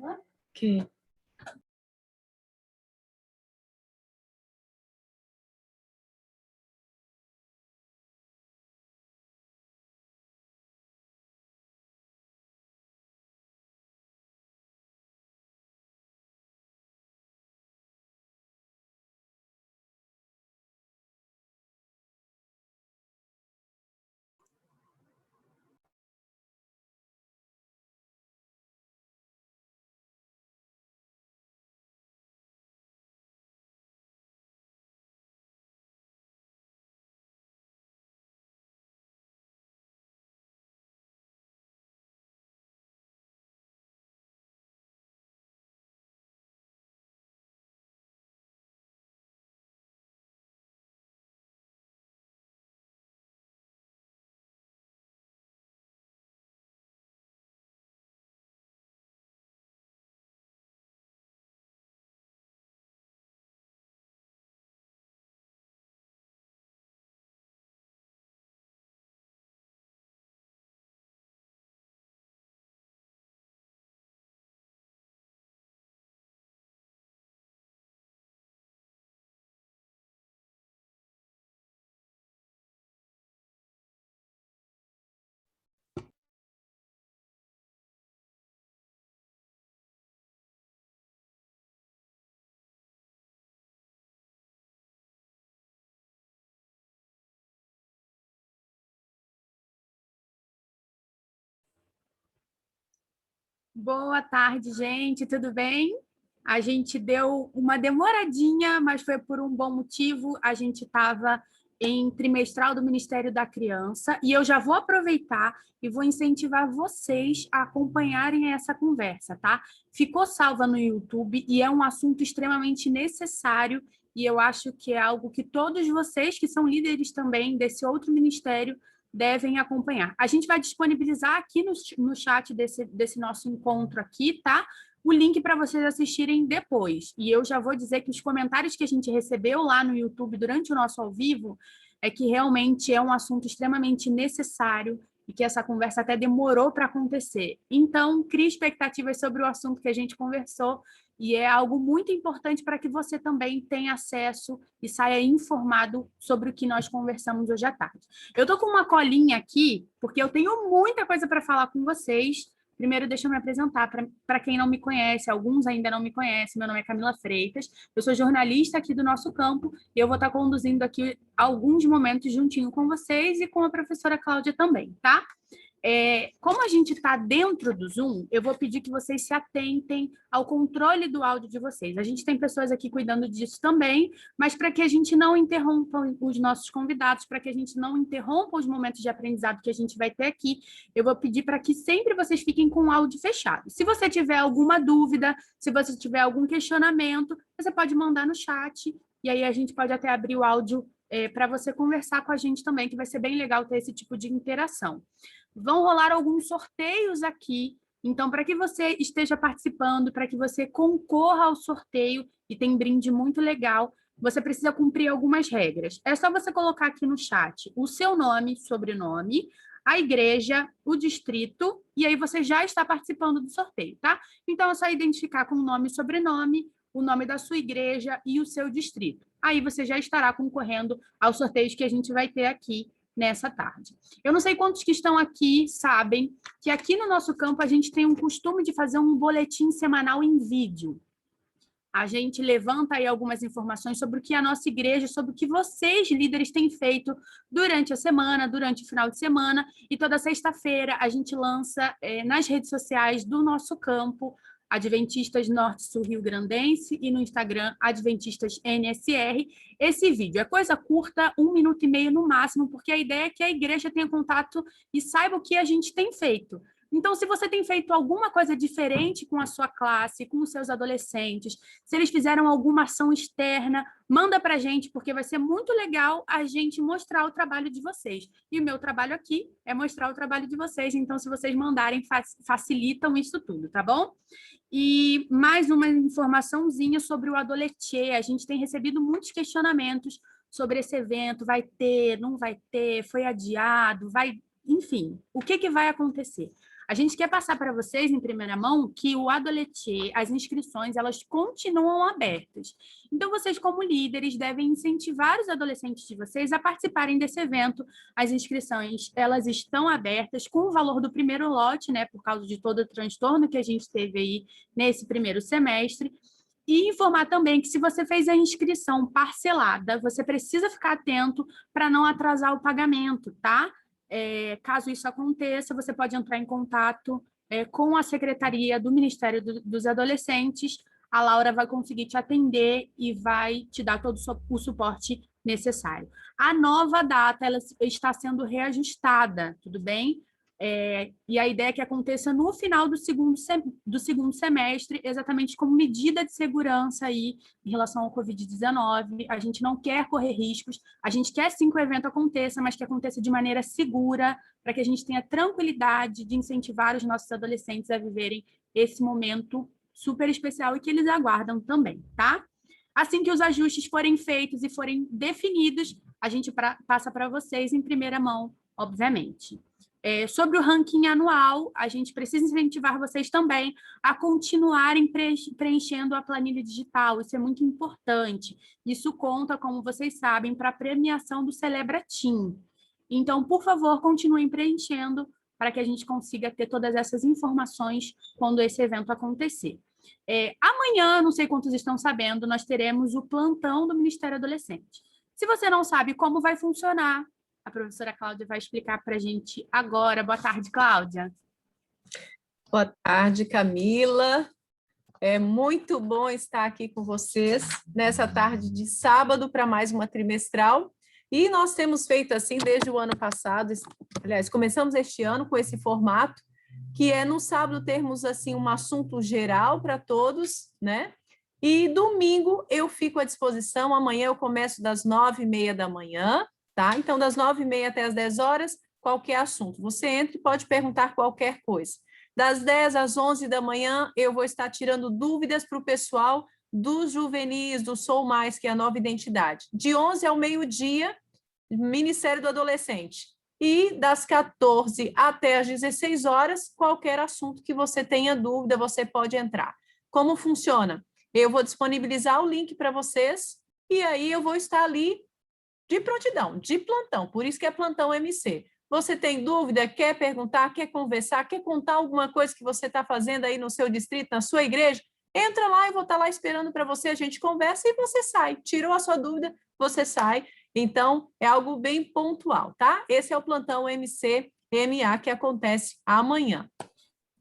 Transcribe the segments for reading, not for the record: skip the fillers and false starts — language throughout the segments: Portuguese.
Ok. Boa tarde, gente, tudo bem? A gente deu uma demoradinha, mas foi por um bom motivo. A gente estava em trimestral do Ministério da Criança e eu já vou aproveitar e vou incentivar vocês a acompanharem essa conversa, tá? Ficou salva no YouTube e é um assunto extremamente necessário e eu acho que é algo que todos vocês, que são líderes também desse outro ministério, devem acompanhar. A gente vai disponibilizar aqui no chat desse nosso encontro aqui, tá? O link para vocês assistirem depois. E eu já vou dizer que os comentários que a gente recebeu lá no YouTube durante o nosso ao vivo é que realmente é um assunto extremamente necessário e que essa conversa até demorou para acontecer. Então, crie expectativas sobre o assunto que a gente conversou e é algo muito importante para que você também tenha acesso e saia informado sobre o que nós conversamos hoje à tarde. Eu tô com uma colinha aqui, porque eu tenho muita coisa para falar com vocês. Primeiro, deixa eu me apresentar para quem não me conhece, alguns ainda não me conhecem. Meu nome é Camila Freitas, eu sou jornalista aqui do nosso campo e eu vou estar conduzindo aqui alguns momentos juntinho com vocês e com a professora Cláudia também, tá? Como a gente está dentro do Zoom, eu vou pedir que vocês se atentem ao controle do áudio de vocês. A gente tem pessoas aqui cuidando disso também, mas para que a gente não interrompa os nossos convidados, para que a gente não interrompa os momentos de aprendizado que a gente vai ter aqui, eu vou pedir para que sempre vocês fiquem com o áudio fechado. Se você tiver alguma dúvida, se você tiver algum questionamento, você pode mandar no chat, e aí a gente pode até abrir o áudio para você conversar com a gente também, que vai ser bem legal ter esse tipo de interação. Vão rolar alguns sorteios aqui. Então, para que você esteja participando, para que você concorra ao sorteio e tem brinde muito legal, você precisa cumprir algumas regras. É só você colocar aqui no chat o seu nome, sobrenome, a igreja, o distrito, e aí você já está participando do sorteio, tá? Então, é só identificar com o nome e sobrenome, o nome da sua igreja e o seu distrito. Aí você já estará concorrendo aos sorteios que a gente vai ter aqui nessa tarde. Eu não sei quantos que estão aqui sabem que aqui no nosso campo a gente tem um costume de fazer um boletim semanal em vídeo. A gente levanta aí algumas informações sobre o que a nossa igreja, sobre o que vocês, líderes, têm feito durante a semana, durante o final de semana, e toda sexta-feira a gente lança nas redes sociais do nosso campo, Adventistas Norte Sul Rio Grandense, e no Instagram, Adventistas NSR, esse vídeo. É coisa curta, 1 minuto e meio no máximo, porque a ideia é que a igreja tenha contato e saiba o que a gente tem feito. Então, se você tem feito alguma coisa diferente com a sua classe, com os seus adolescentes, se eles fizeram alguma ação externa, manda para a gente, porque vai ser muito legal a gente mostrar o trabalho de vocês. E o meu trabalho aqui é mostrar o trabalho de vocês, então, se vocês mandarem, facilitam isso tudo, tá bom? E mais uma informaçãozinha sobre o Adoletier. A gente tem recebido muitos questionamentos sobre esse evento, vai ter, não vai ter, foi adiado, vai... Enfim, o que vai acontecer? A gente quer passar para vocês, em primeira mão, que o Adoletier, as inscrições, elas continuam abertas. Então, vocês, como líderes, devem incentivar os adolescentes de vocês a participarem desse evento. As inscrições, elas estão abertas com o valor do primeiro lote, né, por causa de todo o transtorno que a gente teve aí nesse primeiro semestre. E informar também que se você fez a inscrição parcelada, você precisa ficar atento para não atrasar o pagamento, tá? Caso isso aconteça, você pode entrar em contato com a Secretaria do Ministério dos Adolescentes. A Laura vai conseguir te atender e vai te dar todo o suporte necessário. A nova data ela está sendo reajustada, tudo bem? E a ideia é que aconteça no final do segundo semestre, exatamente como medida de segurança aí em relação ao Covid-19. A gente não quer correr riscos, a gente quer sim que o evento aconteça, mas que aconteça de maneira segura, para que a gente tenha tranquilidade de incentivar os nossos adolescentes a viverem esse momento super especial e que eles aguardam também, tá? Assim que os ajustes forem feitos e forem definidos, a gente passa para vocês em primeira mão, obviamente. Sobre o ranking anual, a gente precisa incentivar vocês também a continuarem preenchendo a planilha digital. Isso é muito importante. Isso conta, como vocês sabem, para a premiação do Celebra Team. Então, por favor, continuem preenchendo para que a gente consiga ter todas essas informações quando esse evento acontecer. Amanhã, não sei quantos estão sabendo, nós teremos o plantão do Ministério Adolescente. Se você não sabe como vai funcionar, a professora Cláudia vai explicar para a gente agora. Boa tarde, Cláudia. Boa tarde, Camila. É muito bom estar aqui com vocês nessa tarde de sábado para mais uma trimestral. E nós temos feito assim desde o ano passado, aliás, começamos este ano com esse formato, que é no sábado termos assim um assunto geral para todos, né? E domingo eu fico à disposição, amanhã eu começo das 9h30 da manhã, tá? Então, das 9h30 até as 10 horas, qualquer assunto. Você entra e pode perguntar qualquer coisa. Das 10 às 11 da manhã, eu vou estar tirando dúvidas para o pessoal dos juvenis, do Sou Mais, que é a nova identidade. De 11 ao meio-dia, Ministério do Adolescente. E das 14 até as 16 horas, qualquer assunto que você tenha dúvida, você pode entrar. Como funciona? Eu vou disponibilizar o link para vocês e aí eu vou estar ali de prontidão, de plantão, por isso que é plantão MC. Você tem dúvida, quer perguntar, quer conversar, quer contar alguma coisa que você está fazendo aí no seu distrito, na sua igreja? Entra lá, eu vou estar lá esperando para você, a gente conversa e você sai. Tirou a sua dúvida, você sai. Então, é algo bem pontual, tá? Esse é o plantão MC-MA que acontece amanhã.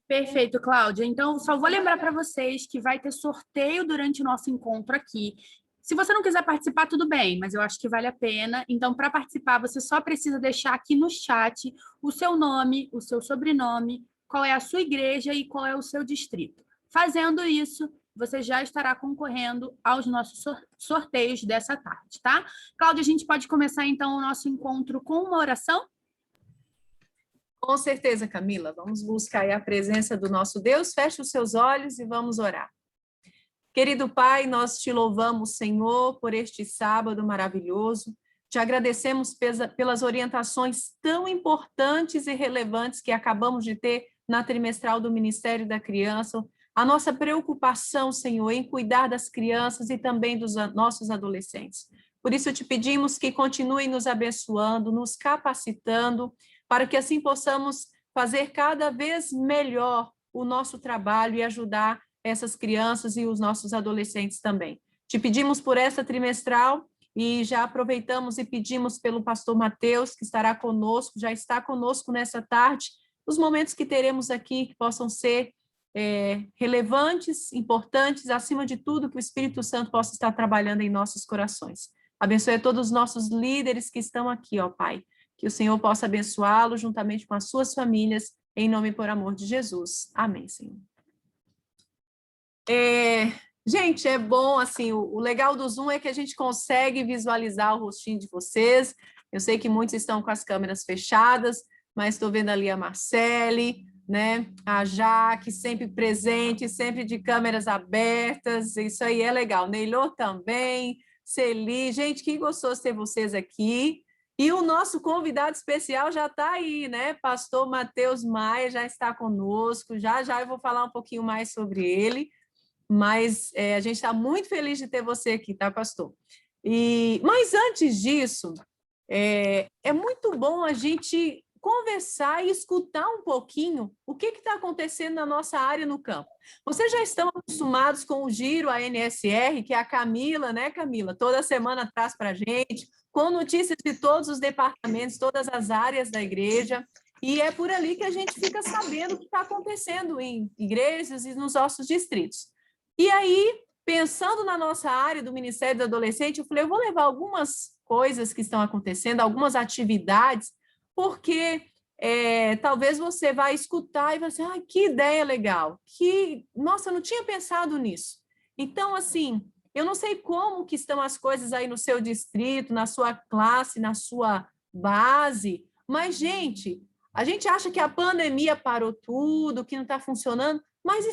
Perfeito, Cláudia. Então, só vou lembrar para vocês que vai ter sorteio durante o nosso encontro aqui. Se você não quiser participar, tudo bem, mas eu acho que vale a pena. Então, para participar, você só precisa deixar aqui no chat o seu nome, o seu sobrenome, qual é a sua igreja e qual é o seu distrito. Fazendo isso, você já estará concorrendo aos nossos sorteios dessa tarde, tá? Cláudia, a gente pode começar, então, o nosso encontro com uma oração? Com certeza, Camila. Vamos buscar aí a presença do nosso Deus. Feche os seus olhos e vamos orar. Querido Pai, nós te louvamos, Senhor, por este sábado maravilhoso. Te agradecemos pelas orientações tão importantes e relevantes que acabamos de ter na trimestral do Ministério da Criança. A nossa preocupação, Senhor, em cuidar das crianças e também dos nossos adolescentes. Por isso, te pedimos que continue nos abençoando, nos capacitando, para que assim possamos fazer cada vez melhor o nosso trabalho e ajudar essas crianças e os nossos adolescentes também. Te pedimos por essa trimestral e já aproveitamos e pedimos pelo pastor Mateus, que estará conosco, já está conosco nessa tarde, os momentos que teremos aqui que possam ser relevantes, importantes, acima de tudo, que o Espírito Santo possa estar trabalhando em nossos corações. Abençoe a todos os nossos líderes que estão aqui, ó Pai, que o Senhor possa abençoá-los juntamente com as suas famílias, em nome e por amor de Jesus. Amém, Senhor. Gente, é bom, assim, o legal do Zoom é que a gente consegue visualizar o rostinho de vocês. Eu sei que muitos estão com as câmeras fechadas, mas estou vendo ali a Marcele, né? A Jaque, sempre presente, sempre de câmeras abertas, isso aí é legal. Neilô também, Celi, gente, que gostoso ter vocês aqui. E o nosso convidado especial já está aí, né? Pastor Matheus Maia já está conosco. Já já eu vou falar um pouquinho mais sobre ele, mas a gente está muito feliz de ter você aqui, tá, pastor? Mas antes disso, é muito bom a gente conversar e escutar um pouquinho o que está acontecendo na nossa área no campo. Vocês já estão acostumados com o Giro ANSR, que é a Camila, né, Camila? Toda semana traz para a gente, com notícias de todos os departamentos, todas as áreas da igreja, e é por ali que a gente fica sabendo o que está acontecendo em igrejas e nos nossos distritos. E aí, pensando na nossa área do Ministério do Adolescente, eu falei, eu vou levar algumas coisas que estão acontecendo, algumas atividades, porque talvez você vai escutar e vai dizer, que ideia legal, nossa, eu não tinha pensado nisso. Então, assim, eu não sei como que estão as coisas aí no seu distrito, na sua classe, na sua base, mas, gente, a gente acha que a pandemia parou tudo, que não está funcionando, mas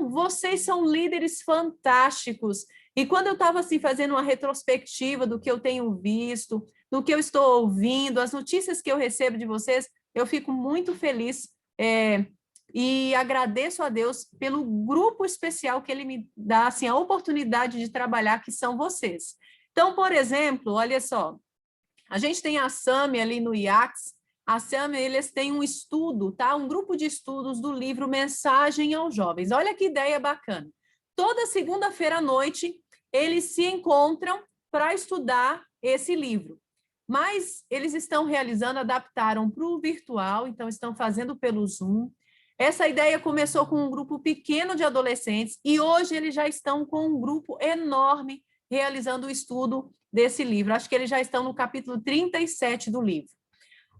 vocês são líderes fantásticos. E quando eu estava assim, fazendo uma retrospectiva do que eu tenho visto, do que eu estou ouvindo, as notícias que eu recebo de vocês, eu fico muito feliz e agradeço a Deus pelo grupo especial que Ele me dá assim, a oportunidade de trabalhar, que são vocês. Então, por exemplo, olha só, a gente tem a SAMI ali no IACS. A SAMI, eles têm um estudo, tá? Um grupo de estudos do livro Mensagem aos Jovens. Olha que ideia bacana. Toda segunda-feira à noite, eles se encontram para estudar esse livro. Mas eles estão realizando, adaptaram para o virtual, então estão fazendo pelo Zoom. Essa ideia começou com um grupo pequeno de adolescentes e hoje eles já estão com um grupo enorme realizando o estudo desse livro. Acho que eles já estão no capítulo 37 do livro.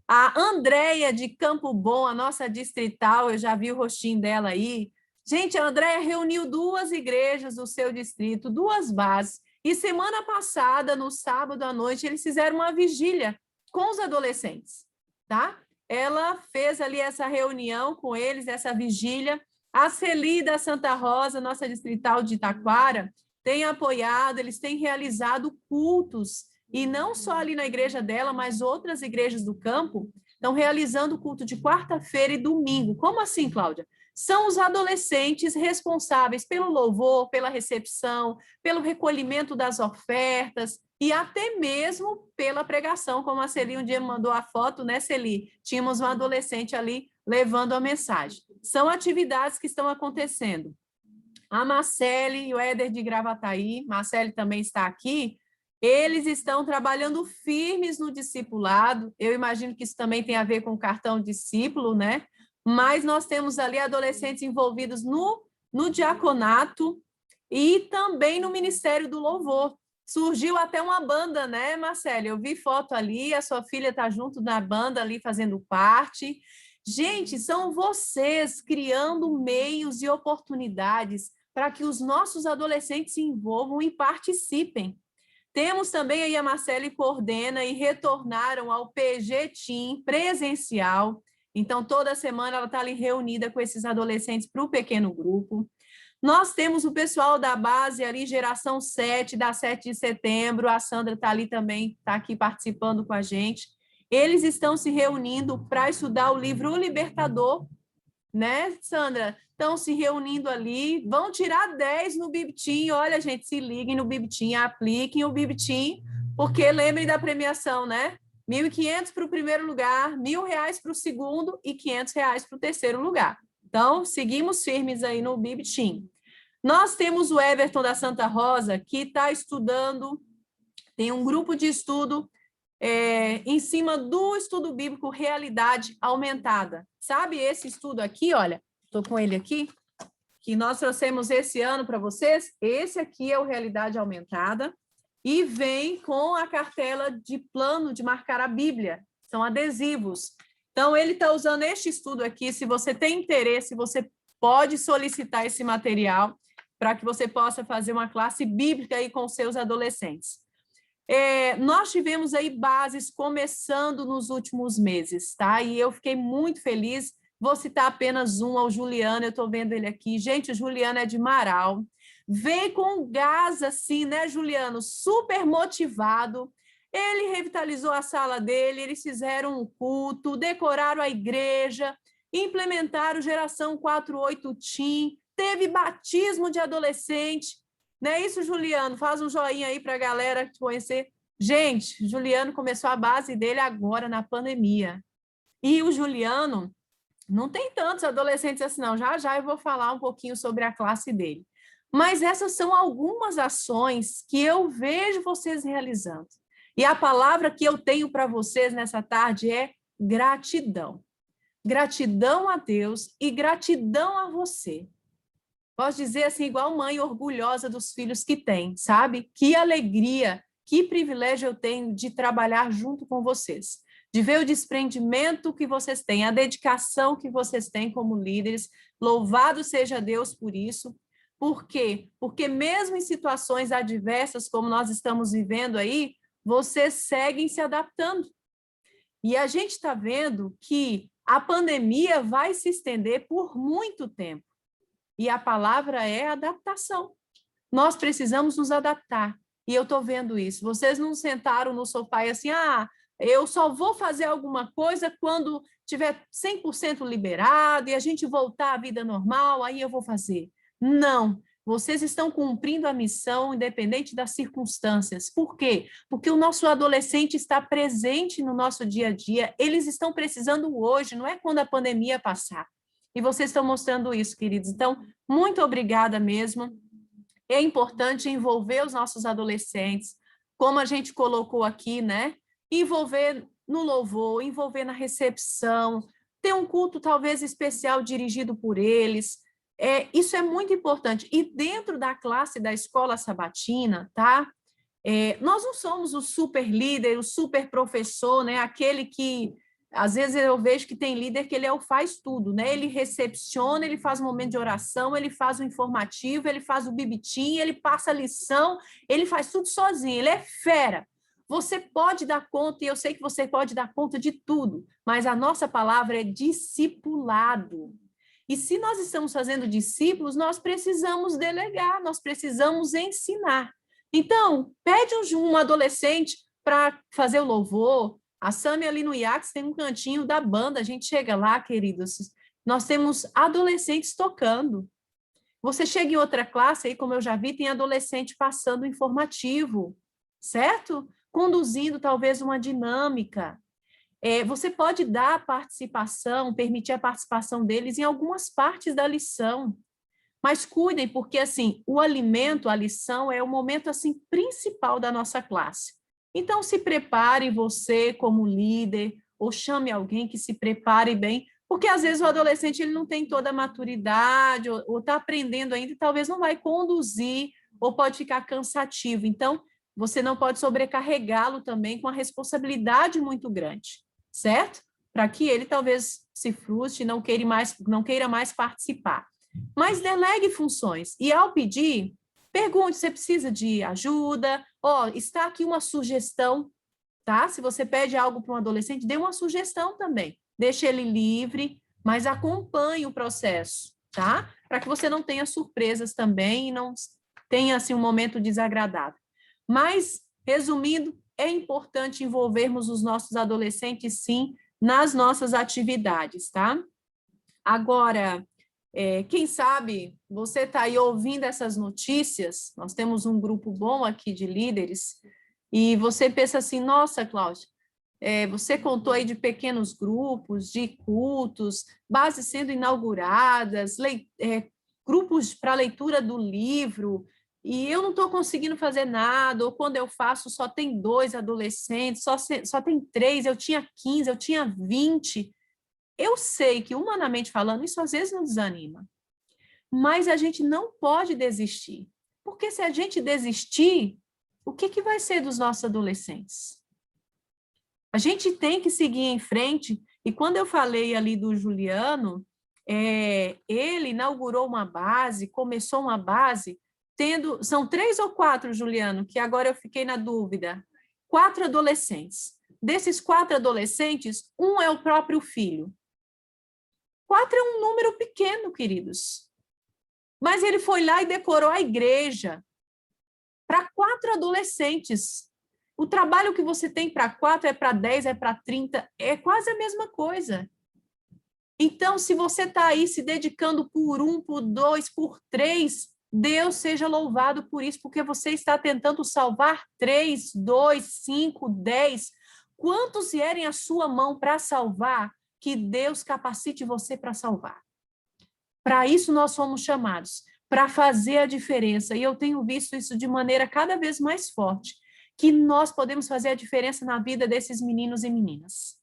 A Andréia de Campo Bom, a nossa distrital, eu já vi o rostinho dela aí. Gente, a Andréia reuniu 2 igrejas do seu distrito, 2 bases, e semana passada, no sábado à noite, eles fizeram uma vigília com os adolescentes, tá? Ela fez ali essa reunião com eles, essa vigília. A Celi da Santa Rosa, nossa distrital de Taquara, tem apoiado, eles têm realizado cultos, e não só ali na igreja dela, mas outras igrejas do campo estão realizando culto de quarta-feira e domingo. Como assim, Cláudia? São os adolescentes responsáveis pelo louvor, pela recepção, pelo recolhimento das ofertas e até mesmo pela pregação, como a Celi um dia me mandou a foto, né, Celi? Tínhamos um adolescente ali levando a mensagem. São atividades que estão acontecendo. A Marcele e o Éder de Gravataí, Marcele também está aqui, eles estão trabalhando firmes no discipulado. Eu imagino que isso também tem a ver com o cartão discípulo, né? Mas nós temos ali adolescentes envolvidos no diaconato e também no Ministério do Louvor. Surgiu até uma banda, né, Marcele? Eu vi foto ali, a sua filha está junto na banda ali fazendo parte. Gente, são vocês criando meios e oportunidades para que os nossos adolescentes se envolvam e participem. Temos também aí a Marcele coordena e retornaram ao PG Team presencial. Então, toda semana ela está ali reunida com esses adolescentes para o pequeno grupo. Nós temos o pessoal da base ali, geração 7, da 7 de setembro. A Sandra está ali também, está aqui participando com a gente. Eles estão se reunindo para estudar o livro O Libertador, né, Sandra? Estão se reunindo ali, vão tirar 10 no BibTeam. Olha, gente, se liguem no BibTeam, apliquem o BibTeam, porque lembrem da premiação, né? R$ 1.500 para o primeiro lugar, R$ 1.000 para o segundo e R$ 500 para o terceiro lugar. Então, seguimos firmes aí no BibTeam. Nós temos o Everton da Santa Rosa, que está estudando, tem um grupo de estudo em cima do estudo bíblico Realidade Aumentada. Sabe esse estudo aqui, olha, estou com ele aqui, que nós trouxemos esse ano para vocês? Esse aqui é o Realidade Aumentada e vem com a cartela de plano de marcar a Bíblia, são adesivos. Então, ele está usando este estudo aqui, se você tem interesse, você pode solicitar esse material para que você possa fazer uma classe bíblica aí com seus adolescentes. Nós tivemos aí bases começando nos últimos meses, tá? E eu fiquei muito feliz. Vou citar apenas um, ao Juliano, eu estou vendo ele aqui. Gente, o Juliano é de Marau. Vem com gás assim, né, Juliano? Super motivado. Ele revitalizou a sala dele, eles fizeram um culto, decoraram a igreja, implementaram geração 48 Team, teve batismo de adolescente. Não é isso, Juliano? Faz um joinha aí para a galera conhecer. Gente, Juliano começou a base dele agora na pandemia. E o Juliano não tem tantos adolescentes assim, não. Já já eu vou falar um pouquinho sobre a classe dele. Mas essas são algumas ações que eu vejo vocês realizando. E a palavra que eu tenho para vocês nessa tarde é gratidão. Gratidão a Deus e gratidão a você. Posso dizer assim, igual mãe orgulhosa dos filhos que tem, sabe? Que alegria, que privilégio eu tenho de trabalhar junto com vocês, de ver o desprendimento que vocês têm, a dedicação que vocês têm como líderes. Louvado seja Deus por isso. Por quê? Porque mesmo em situações adversas como nós estamos vivendo aí, vocês seguem se adaptando. E a gente está vendo que a pandemia vai se estender por muito tempo. E a palavra é adaptação. Nós precisamos nos adaptar. E eu estou vendo isso. Vocês não sentaram no sofá e assim, eu só vou fazer alguma coisa quando tiver 100% liberado e a gente voltar à vida normal, aí eu vou fazer. Não. Vocês estão cumprindo a missão independente das circunstâncias. Por quê? Porque o nosso adolescente está presente no nosso dia a dia. Eles estão precisando hoje, não é quando a pandemia passar. E vocês estão mostrando isso, queridos. Então, muito obrigada mesmo. É importante envolver os nossos adolescentes, como a gente colocou aqui, né? Envolver no louvor, envolver na recepção, ter um culto talvez especial dirigido por eles. Isso é muito importante. E dentro da classe da escola sabatina, tá? Nós não somos o super líder, o super professor, né? Aquele que às vezes eu vejo que tem líder que ele faz tudo, né? Ele recepciona, ele faz um momento de oração, ele faz o informativo, ele faz o bibitim, ele passa a lição, ele faz tudo sozinho, ele é fera. Você pode dar conta, e eu sei que você pode dar conta de tudo, mas a nossa palavra é discipulado. E se nós estamos fazendo discípulos, nós precisamos delegar, nós precisamos ensinar. Então, pede um adolescente para fazer o louvor. A Sami ali no IACS tem um cantinho da banda, a gente chega lá, queridos, nós temos adolescentes tocando. Você chega em outra classe, aí como eu já vi, tem adolescente passando informativo, certo? Conduzindo talvez uma dinâmica. Você pode dar a participação, permitir a participação deles em algumas partes da lição. Mas cuidem, porque assim, o alimento, a lição, é o momento assim principal da nossa classe. Então, se prepare você como líder, ou chame alguém que se prepare bem, porque às vezes o adolescente ele não tem toda a maturidade, ou está aprendendo ainda, e talvez não vai conduzir, ou pode ficar cansativo. Então, você não pode sobrecarregá-lo também com a responsabilidade muito grande, certo? Para que ele talvez se frustre e não queira mais participar. Mas delegue funções. E ao pedir, pergunte se você precisa de ajuda. Está aqui uma sugestão, tá? Se você pede algo para um adolescente, dê uma sugestão também. Deixe ele livre, mas acompanhe o processo, tá? Para que você não tenha surpresas também e não tenha assim um momento desagradável. Mas, resumindo, é importante envolvermos os nossos adolescentes, sim, nas nossas atividades, tá? Agora, quem sabe você está aí ouvindo essas notícias, nós temos um grupo bom aqui de líderes, e você pensa assim, nossa, Cláudia, você contou aí de pequenos grupos, de cultos, bases sendo inauguradas, grupos para leitura do livro, e eu não estou conseguindo fazer nada, ou quando eu faço só tem 2 adolescentes, só tem 3, eu tinha 15, eu tinha 20. Eu sei que, humanamente falando, isso às vezes nos desanima, mas a gente não pode desistir, porque se a gente desistir, o que vai ser dos nossos adolescentes? A gente tem que seguir em frente, e quando eu falei ali do Juliano, ele inaugurou uma base, começou uma base, são 3 ou 4, Juliano, que agora eu fiquei na dúvida, 4 adolescentes. Desses 4 adolescentes, um é o próprio filho. 4 é um número pequeno, queridos. Mas ele foi lá e decorou a igreja para 4 adolescentes. O trabalho que você tem para 4 é para 10, é para 30, é quase a mesma coisa. Então, se você está aí se dedicando por 1, por 2, por 3, Deus seja louvado por isso, porque você está tentando salvar 3, 2, 5, 10. Quantos vierem à sua mão para salvar, que Deus capacite você para salvar. Para isso nós somos chamados, para fazer a diferença. E eu tenho visto isso de maneira cada vez mais forte, que nós podemos fazer a diferença na vida desses meninos e meninas.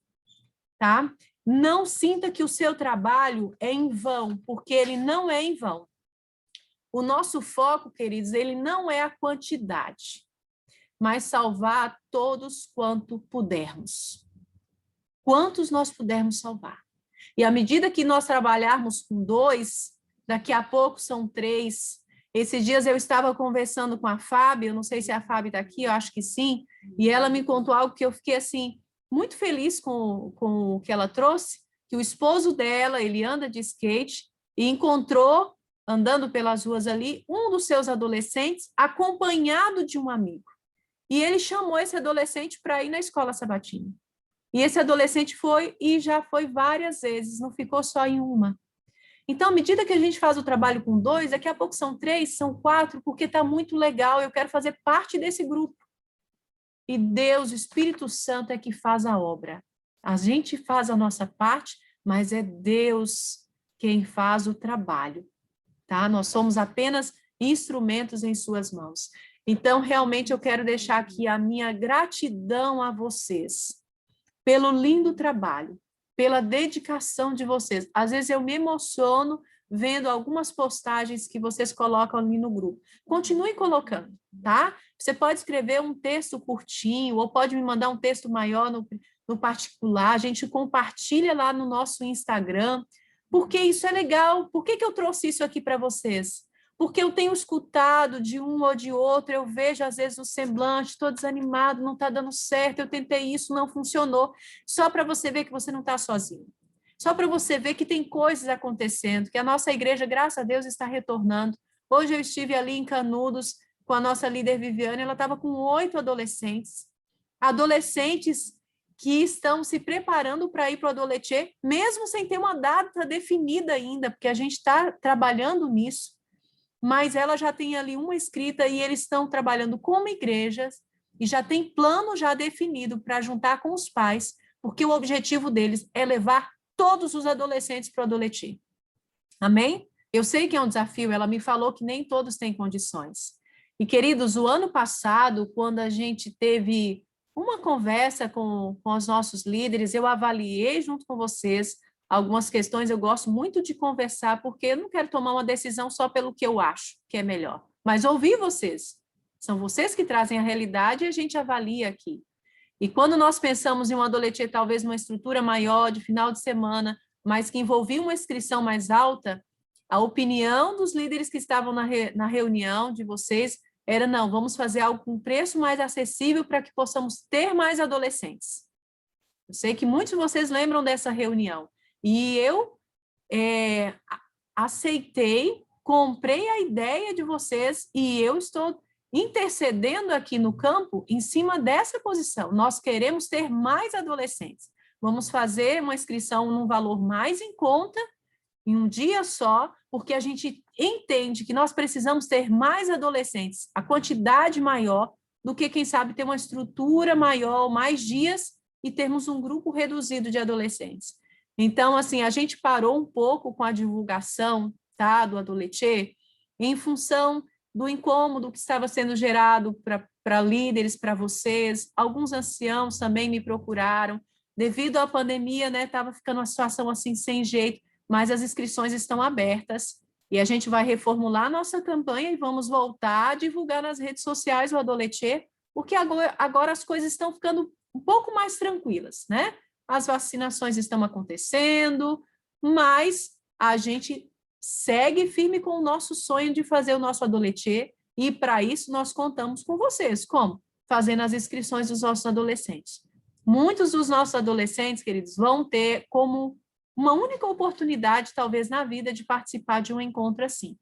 Tá? Não sinta que o seu trabalho é em vão, porque ele não é em vão. O nosso foco, queridos, ele não é a quantidade, mas salvar todos quanto pudermos. Quantos nós pudermos salvar. E à medida que nós trabalharmos com 2, daqui a pouco são 3. Esses dias eu estava conversando com a Fábio, eu não sei se a Fábio está aqui, eu acho que sim, e ela me contou algo que eu fiquei assim, muito feliz com o que ela trouxe, que o esposo dela, ele anda de skate e encontrou, andando pelas ruas ali, um dos seus adolescentes acompanhado de um amigo. E ele chamou esse adolescente para ir na escola sabatina. E esse adolescente foi e já foi várias vezes, não ficou só em uma. Então, à medida que a gente faz o trabalho com 2, daqui a pouco são 3, são 4, porque está muito legal, eu quero fazer parte desse grupo. E Deus, o Espírito Santo é que faz a obra. A gente faz a nossa parte, mas é Deus quem faz o trabalho. Tá? Nós somos apenas instrumentos em suas mãos. Então, realmente, eu quero deixar aqui a minha gratidão a vocês pelo lindo trabalho, pela dedicação de vocês. Às vezes eu me emociono vendo algumas postagens que vocês colocam ali no grupo. Continue colocando, tá? Você pode escrever um texto curtinho, ou pode me mandar um texto maior no particular, a gente compartilha lá no nosso Instagram, porque isso é legal. Por que eu trouxe isso aqui para vocês? Porque eu tenho escutado de um ou de outro, eu vejo às vezes o semblante, estou desanimado, não está dando certo, eu tentei isso, não funcionou. Só para você ver que você não está sozinho. Só para você ver que tem coisas acontecendo, que a nossa igreja, graças a Deus, está retornando. Hoje eu estive ali em Canudos com a nossa líder Viviane, ela estava com 8 adolescentes. Adolescentes que estão se preparando para ir para o Adoletê, mesmo sem ter uma data definida ainda, porque a gente está trabalhando nisso. Mas ela já tem ali uma escrita e eles estão trabalhando como igrejas e já tem plano já definido para juntar com os pais, porque o objetivo deles é levar todos os adolescentes para o Adoletê. Amém? Eu sei que é um desafio, ela me falou que nem todos têm condições. E, queridos, o ano passado, quando a gente teve uma conversa com os nossos líderes, eu avaliei junto com vocês algumas questões. Eu gosto muito de conversar, porque eu não quero tomar uma decisão só pelo que eu acho que é melhor, mas ouvir vocês. São vocês que trazem a realidade e a gente avalia aqui. E quando nós pensamos em um Adoletê, talvez uma estrutura maior, de final de semana, mas que envolvia uma inscrição mais alta, a opinião dos líderes que estavam na reunião de vocês era, não, vamos fazer algo com preço mais acessível para que possamos ter mais adolescentes. Eu sei que muitos de vocês lembram dessa reunião. E eu aceitei, comprei a ideia de vocês e eu estou intercedendo aqui no campo em cima dessa posição. Nós queremos ter mais adolescentes. Vamos fazer uma inscrição num valor mais em conta, em um dia só, porque a gente entende que nós precisamos ter mais adolescentes, a quantidade maior, do que, quem sabe, ter uma estrutura maior, mais dias, e termos um grupo reduzido de adolescentes. Então, assim, a gente parou um pouco com a divulgação, tá, do Adoletê, em função do incômodo que estava sendo gerado para líderes, para vocês. Alguns anciãos também me procuraram. Devido à pandemia, né, estava ficando uma situação assim sem jeito, mas as inscrições estão abertas e a gente vai reformular a nossa campanha e vamos voltar a divulgar nas redes sociais o Adoletê, porque agora as coisas estão ficando um pouco mais tranquilas, né? As vacinações estão acontecendo, mas a gente segue firme com o nosso sonho de fazer o nosso Adoletê, e para isso nós contamos com vocês. Como? Fazendo as inscrições dos nossos adolescentes. Muitos dos nossos adolescentes, queridos, vão ter como uma única oportunidade, talvez, na vida, de participar de um encontro assim.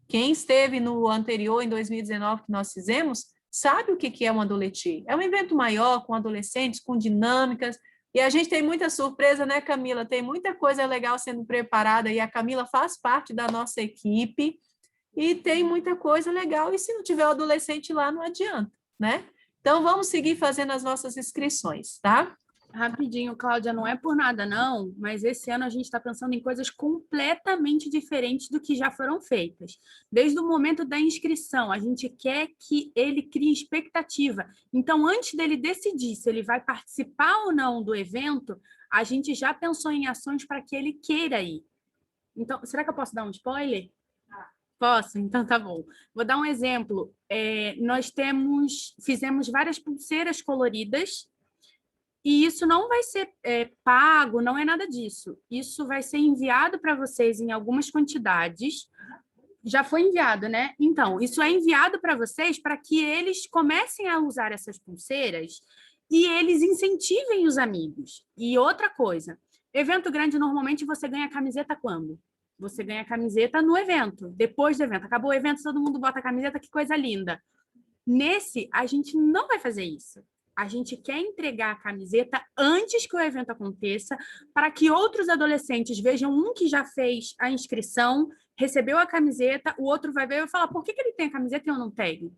Quem esteve no anterior, em 2019, que nós fizemos, sabe o que é um Adoletir. É um evento maior, com adolescentes, com dinâmicas, e a gente tem muita surpresa, né, Camila? Tem muita coisa legal sendo preparada, e a Camila faz parte da nossa equipe, e tem muita coisa legal, e se não tiver o adolescente lá, não adianta, né? Então, vamos seguir fazendo as nossas inscrições, tá? Rapidinho, Cláudia, não é por nada, não, mas esse ano a gente está pensando em coisas completamente diferentes do que já foram feitas. Desde o momento da inscrição, a gente quer que ele crie expectativa. Então, antes dele decidir se ele vai participar ou não do evento, a gente já pensou em ações para que ele queira ir. Então, será que eu posso dar um spoiler? Posso? Então tá bom. Vou dar um exemplo. Nós fizemos várias pulseiras coloridas. E isso não vai ser pago, não é nada disso. Isso vai ser enviado para vocês em algumas quantidades. Já foi enviado, né? Então, isso é enviado para vocês para que eles comecem a usar essas pulseiras e eles incentivem os amigos. E outra coisa, evento grande, normalmente você ganha camiseta quando? Você ganha camiseta no evento, depois do evento. Acabou o evento, todo mundo bota a camiseta, que coisa linda. Nesse, a gente não vai fazer isso. A gente quer entregar a camiseta antes que o evento aconteça, para que outros adolescentes vejam um que já fez a inscrição, recebeu a camiseta, o outro vai ver e vai falar, por que ele tem a camiseta e eu não tenho?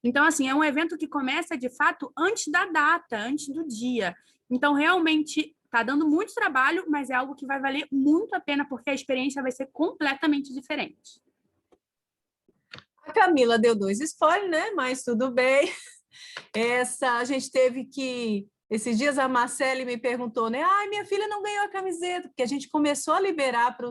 Então, assim, é um evento que começa, de fato, antes da data, antes do dia. Então, realmente, está dando muito trabalho, mas é algo que vai valer muito a pena, porque a experiência vai ser completamente diferente. A Camila deu 2 spoilers, né? Mas tudo bem. A gente teve que... Esses dias a Marcele me perguntou, né? Ai, minha filha não ganhou a camiseta, porque a gente começou a liberar para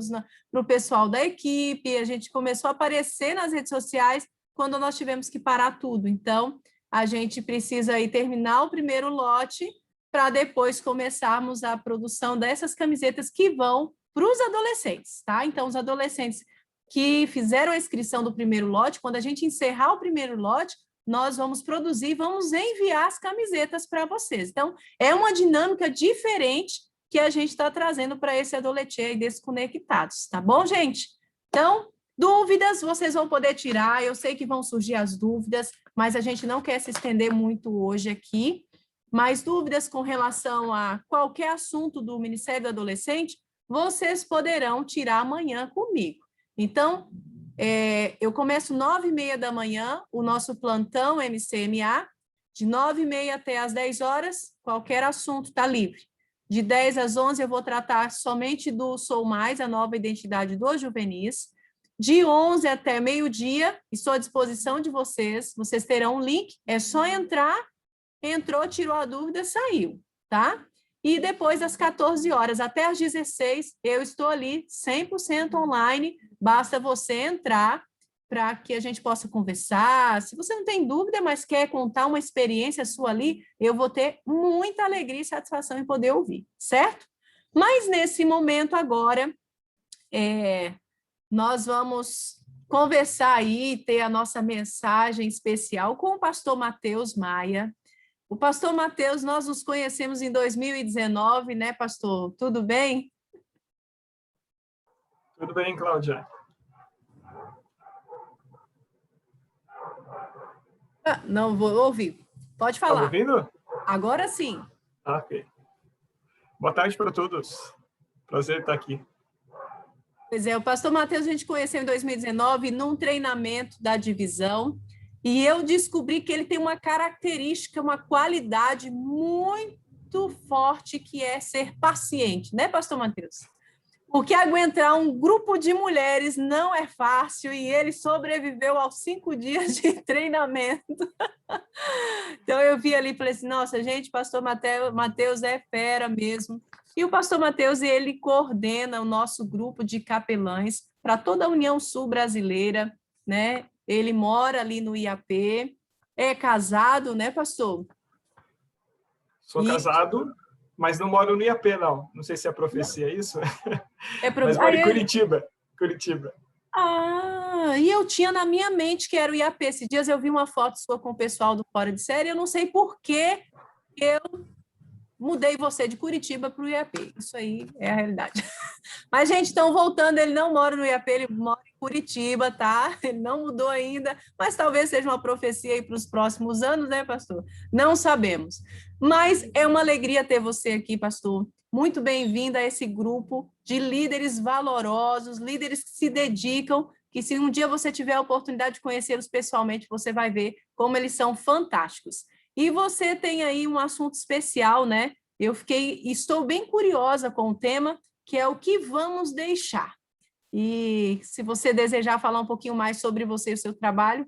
o pessoal da equipe, a gente começou a aparecer nas redes sociais quando nós tivemos que parar tudo. Então, a gente precisa aí terminar o primeiro lote para depois começarmos a produção dessas camisetas que vão para os adolescentes, tá? Então, os adolescentes que fizeram a inscrição do primeiro lote, quando a gente encerrar o primeiro lote, nós vamos produzir, vamos enviar as camisetas para vocês. Então, é uma dinâmica diferente que a gente está trazendo para esse Adoletir aí Desconectados, tá bom, gente? Então, dúvidas vocês vão poder tirar, eu sei que vão surgir as dúvidas, mas a gente não quer se estender muito hoje aqui, mas dúvidas com relação a qualquer assunto do Ministério do Adolescente, vocês poderão tirar amanhã comigo. Então, eu começo 9h30 da manhã, o nosso plantão MCMA, de 9h30 até às 10 horas, qualquer assunto está livre. De 10 às 11 eu vou tratar somente do Sou Mais, a nova identidade dos juvenis. De 11 até meio-dia, estou à disposição de vocês, vocês terão um link, é só entrar, entrou, tirou a dúvida, saiu, tá? E depois das 14 horas até às 16, eu estou ali 100% online, basta você entrar para que a gente possa conversar. Se você não tem dúvida, mas quer contar uma experiência sua ali, eu vou ter muita alegria e satisfação em poder ouvir, certo? Mas nesse momento agora, nós vamos conversar aí, ter a nossa mensagem especial com o pastor Matheus Maia. O pastor Matheus, nós nos conhecemos em 2019, né, pastor? Tudo bem? Tudo bem, Cláudia. Não vou ouvir. Pode falar. Tá me ouvindo? Agora sim. Ok. Boa tarde para todos. Prazer estar aqui. Pois é, o pastor Matheus a gente conheceu em 2019 num treinamento da divisão e eu descobri que ele tem uma característica, uma qualidade muito forte que é ser paciente, né, pastor Matheus? Porque aguentar um grupo de mulheres não é fácil e ele sobreviveu aos 5 dias de treinamento. Então, eu vi ali e falei assim, nossa, gente, pastor Matheus é fera mesmo. E o pastor Matheus, ele coordena o nosso grupo de capelães para toda a União Sul brasileira, né? Ele mora ali no IAP, é casado, né, pastor? Sou casado, mas não moro no IAP, não. Não sei se é profecia isso. Mas moro em Curitiba. E eu tinha na minha mente que era o IAP. Esses dias eu vi uma foto sua com o pessoal do Fora de Série, eu não sei por que eu mudei você de Curitiba para o IAP. Isso aí é a realidade. Mas, gente, então, voltando, ele não mora no IAP, ele mora em Curitiba, tá? Ele não mudou ainda, mas talvez seja uma profecia aí para os próximos anos, né, pastor? Não sabemos. Mas é uma alegria ter você aqui, pastor. Muito bem-vinda a esse grupo de líderes valorosos, líderes que se dedicam, que se um dia você tiver a oportunidade de conhecê-los pessoalmente, você vai ver como eles são fantásticos. E você tem aí um assunto especial, né? Estou bem curiosa com o tema, que é o que vamos deixar. E se você desejar falar um pouquinho mais sobre você e o seu trabalho,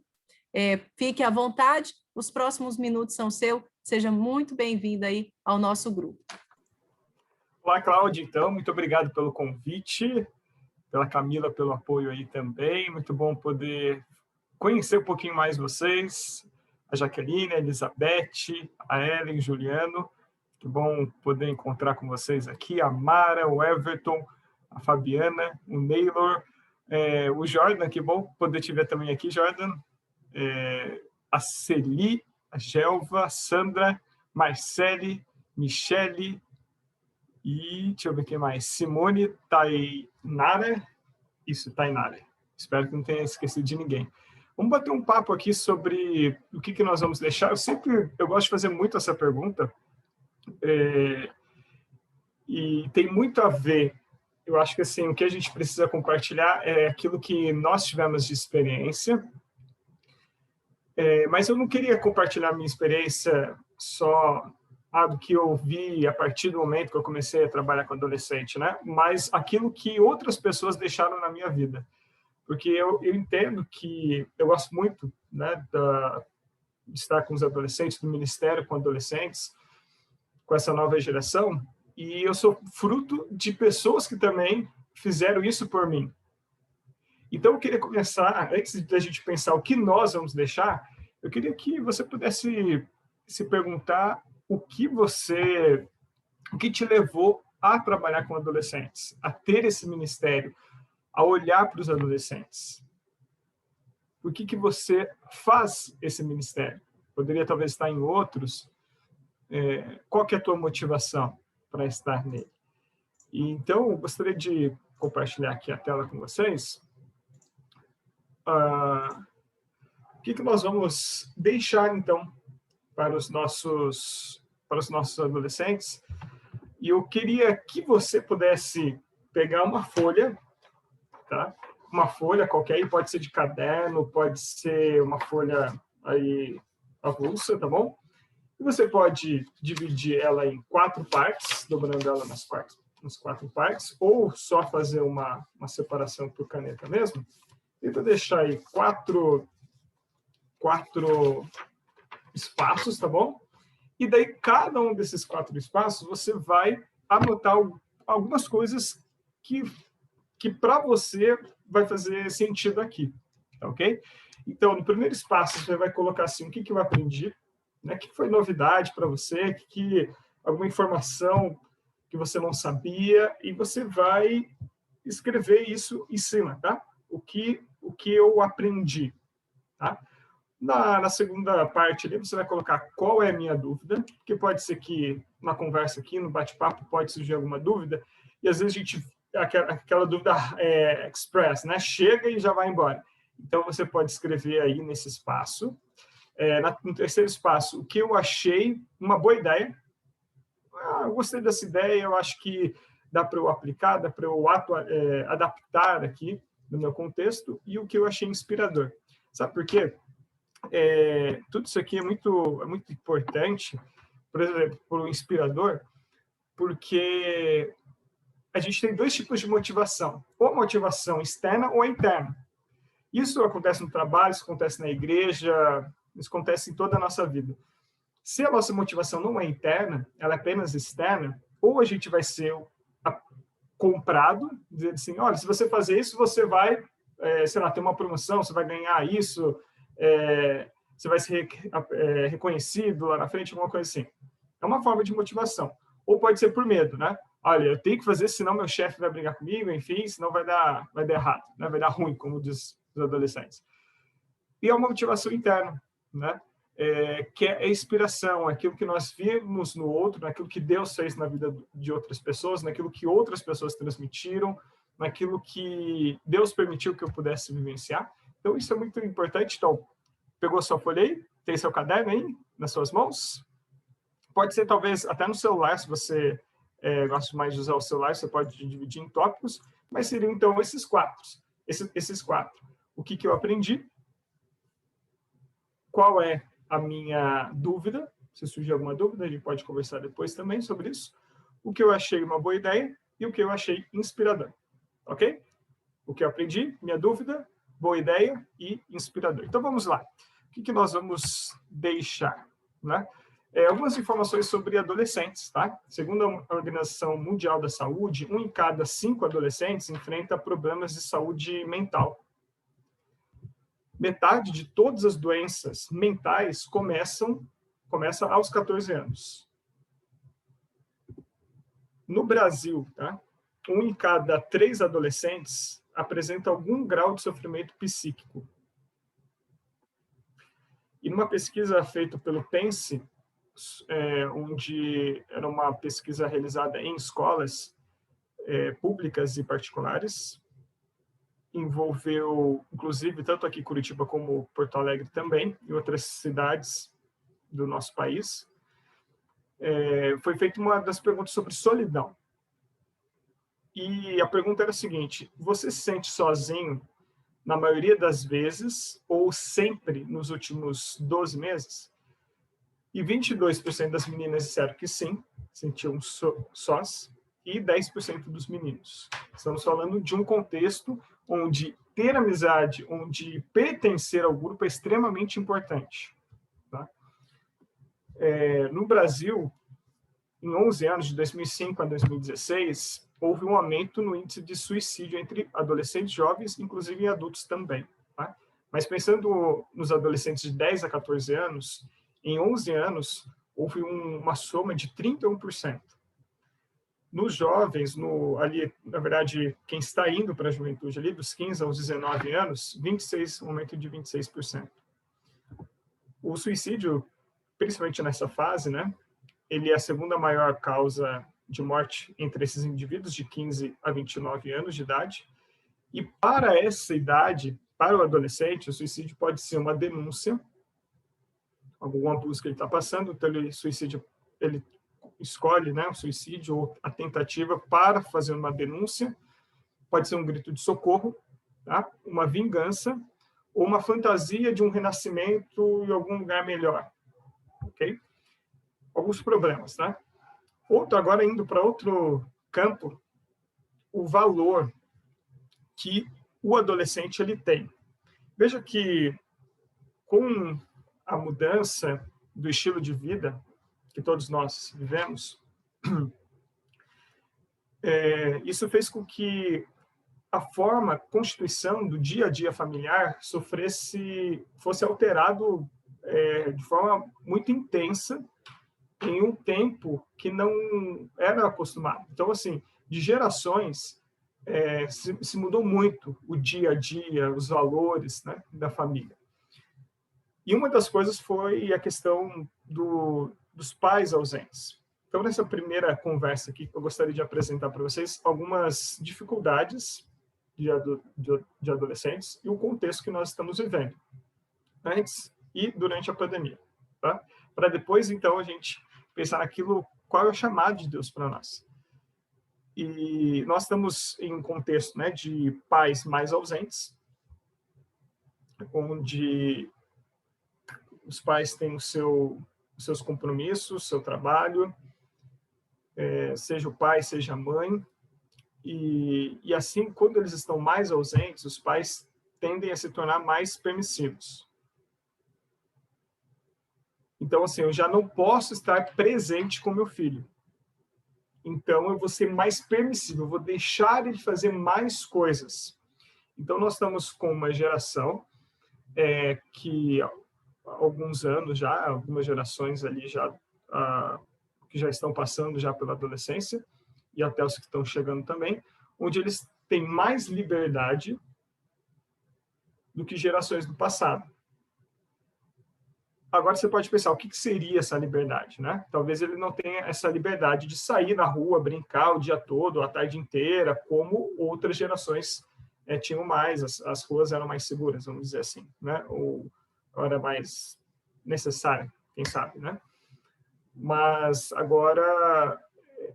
fique à vontade, os próximos minutos são seus. Seja muito bem-vindo aí ao nosso grupo. Olá, Cláudia, então, muito obrigado pelo convite, pela Camila pelo apoio aí também, muito bom poder conhecer um pouquinho mais vocês, a Jaqueline, a Elizabeth, a Ellen, o Juliano, que bom poder encontrar com vocês aqui, a Mara, o Everton, a Fabiana, o Neylor, o Jordan, que bom poder te ver também aqui, Jordan, a Celi, a Gelva, a Sandra, Marcele, Michele, e deixa eu ver quem mais, Simone, Tainara, Tainara, espero que não tenha esquecido de ninguém. Vamos bater um papo aqui sobre o que nós vamos deixar. Eu gosto de fazer muito essa pergunta, e tem muito a ver, eu acho que assim, o que a gente precisa compartilhar é aquilo que nós tivemos de experiência, mas eu não queria compartilhar minha experiência só do que eu vi a partir do momento que eu comecei a trabalhar com adolescente, né? Mas aquilo que outras pessoas deixaram na minha vida. Porque eu entendo que eu gosto muito, né, de estar com os adolescentes, do ministério com adolescentes, com essa nova geração, e eu sou fruto de pessoas que também fizeram isso por mim. Então, eu queria começar, antes da gente pensar o que nós vamos deixar, eu queria que você pudesse se perguntar o que te levou a trabalhar com adolescentes, a ter esse ministério, a olhar para os adolescentes. Por que você faz esse ministério? Poderia talvez estar em outros. Qual que é a tua motivação para estar nele? E, então, eu gostaria de compartilhar aqui a tela com vocês. O que nós vamos deixar, então, para os nossos adolescentes? E eu queria que você pudesse pegar uma folha, tá? Uma folha qualquer, pode ser de caderno, pode ser uma folha aí avulsa, tá bom? E você pode dividir ela em 4 partes, dobrando ela nas 4 partes, ou só fazer uma separação por caneta mesmo. Tenta deixar aí 4 espaços, tá bom? E daí, cada um desses 4 espaços, você vai anotar algumas coisas que para você vai fazer sentido aqui, tá ok? Então, no primeiro espaço, você vai colocar assim, o que eu aprendi, né? O que foi novidade para você, alguma informação que você não sabia, e você vai escrever isso em cima, tá? O que eu aprendi, tá? Na segunda parte ali, você vai colocar qual é a minha dúvida, porque pode ser que na conversa aqui, no bate-papo, pode surgir alguma dúvida, e às vezes aquela dúvida express, né? Chega e já vai embora. Então, você pode escrever aí nesse espaço. No terceiro espaço, o que eu achei uma boa ideia. Eu gostei dessa ideia, eu acho que dá para eu aplicar, dá para eu adaptar aqui no meu contexto, e o que eu achei inspirador. Sabe por quê? Tudo isso aqui é muito importante, por exemplo, para o inspirador, porque a gente tem 2 tipos de motivação, ou a motivação externa ou a interna. Isso acontece no trabalho, isso acontece na igreja, isso acontece em toda a nossa vida. Se a nossa motivação não é interna, ela é apenas externa, ou a gente vai ser comprado, dizendo assim, olha, se você fazer isso, você vai, sei lá, ter uma promoção, você vai ganhar isso, você vai ser reconhecido lá na frente, alguma coisa assim. É uma forma de motivação. Ou pode ser por medo, né? Olha, eu tenho que fazer, senão meu chefe vai brigar comigo, enfim, senão vai dar errado, né? Vai dar ruim, como diz os adolescentes. E é uma motivação interna, né? Que é a inspiração, aquilo que nós vimos no outro, naquilo que Deus fez na vida de outras pessoas, naquilo que outras pessoas transmitiram, naquilo que Deus permitiu que eu pudesse vivenciar. Então, isso é muito importante. Então, pegou sua folha aí? Tem seu caderno aí nas suas mãos? Pode ser, talvez, até no celular, se você gosta mais de usar o celular, você pode dividir em tópicos, mas seriam, então, esses quatro. Esses quatro. O que eu aprendi? Qual é a minha dúvida? Se surgir alguma dúvida, a gente pode conversar depois também sobre isso. O que eu achei uma boa ideia e o que eu achei inspirador. Ok? O que eu aprendi, minha dúvida, boa ideia e inspirador. Então, vamos lá. O que nós vamos deixar? Né? Algumas informações sobre adolescentes. Tá? Segundo a Organização Mundial da Saúde, 1 em cada 5 adolescentes enfrenta problemas de saúde mental. Metade de todas as doenças mentais começa aos 14 anos. No Brasil, tá? 1 em cada 3 adolescentes apresenta algum grau de sofrimento psíquico. E numa pesquisa feita pelo Pense, onde era uma pesquisa realizada em escolas públicas e particulares, envolveu, inclusive, tanto aqui em Curitiba como Porto Alegre também, e outras cidades do nosso país, foi feita uma das perguntas sobre solidão. E a pergunta era a seguinte: você se sente sozinho na maioria das vezes ou sempre nos últimos 12 meses? E 22% das meninas disseram que sim, sentiam sós, e 10% dos meninos. Estamos falando de um contexto onde ter amizade, onde pertencer ao grupo é extremamente importante. Tá? No Brasil, em 11 anos, de 2005 a 2016, houve um aumento no índice de suicídio entre adolescentes jovens, inclusive em adultos também. Tá? Mas pensando nos adolescentes de 10 a 14 anos, em 11 anos, houve uma soma de 31%. Nos jovens, ali, na verdade, quem está indo para a juventude, ali dos 15 aos 19 anos, um aumento de 26%. O suicídio, principalmente nessa fase, né, ele é a segunda maior causa de morte entre esses indivíduos de 15 a 29 anos de idade. E para essa idade, para o adolescente, o suicídio pode ser uma denúncia, algum abuso que ele está passando, então ele escolhe, né, o suicídio ou a tentativa para fazer uma denúncia, pode ser um grito de socorro, tá? Uma vingança ou uma fantasia de um renascimento em algum lugar melhor, ok? Alguns problemas, tá? Agora indo para outro campo, o valor que o adolescente ele tem. Veja que com a mudança do estilo de vida que todos nós vivemos, isso fez com que a constituição do dia a dia familiar fosse alterado de forma muito intensa em um tempo que não era acostumado. Então, assim, de gerações, se mudou muito o dia a dia, os valores, né, da família. E uma das coisas foi a questão dos pais ausentes. Então, nessa primeira conversa aqui, eu gostaria de apresentar para vocês algumas dificuldades de adolescentes e o contexto que nós estamos vivendo, antes e durante a pandemia. Tá? Para depois, então, a gente pensar naquilo, qual é o chamado de Deus para nós. E nós estamos em um contexto, né, de pais mais ausentes, onde os pais têm os seus compromissos, seu trabalho, seja o pai, seja a mãe, e assim, quando eles estão mais ausentes, os pais tendem a se tornar mais permissivos. Então, assim, eu já não posso estar presente com meu filho. Então, eu vou ser mais permissivo, eu vou deixar ele fazer mais coisas. Então, nós estamos com uma geração que há alguns anos já, algumas gerações ali já que já estão passando já pela adolescência e até os que estão chegando também, onde eles têm mais liberdade do que gerações do passado. agora você pode pensar, o que seria essa liberdade, né? Talvez ele não tenha essa liberdade de sair na rua, brincar o dia todo, a tarde inteira, como outras gerações tinham mais, as ruas eram mais seguras, vamos dizer assim, né? Ou era mais necessária, quem sabe, né? Mas agora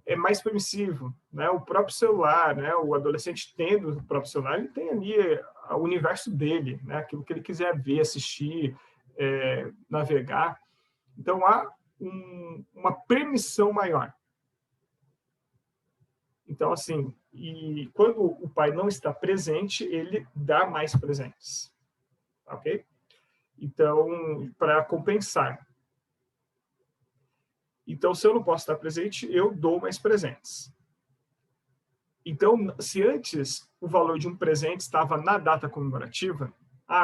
é mais permissivo, né? O próprio celular, né? O adolescente tendo o próprio celular, ele tem ali o universo dele, né? Aquilo que ele quiser ver, assistir, navegar. Então, há uma permissão maior. Então, assim, e quando o pai não está presente, ele dá mais presentes. Ok? Então, para compensar. Então, se eu não posso estar presente, eu dou mais presentes. Então, se antes o valor de um presente estava na data comemorativa,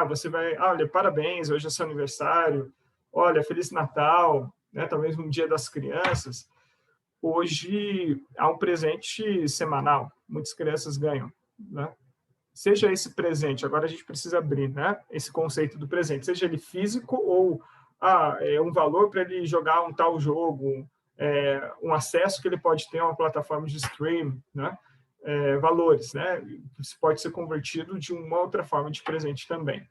você vai, olha, parabéns, hoje é seu aniversário, olha, Feliz Natal, né, talvez um Dia das Crianças. Hoje há um presente semanal, muitas crianças ganham, né? Seja esse presente, agora a gente precisa abrir, né, esse conceito do presente, seja ele físico ou é um valor para ele jogar um tal jogo, um acesso que ele pode ter a uma plataforma de stream, né? Valores, né? Isso pode ser convertido de uma outra forma de presente também.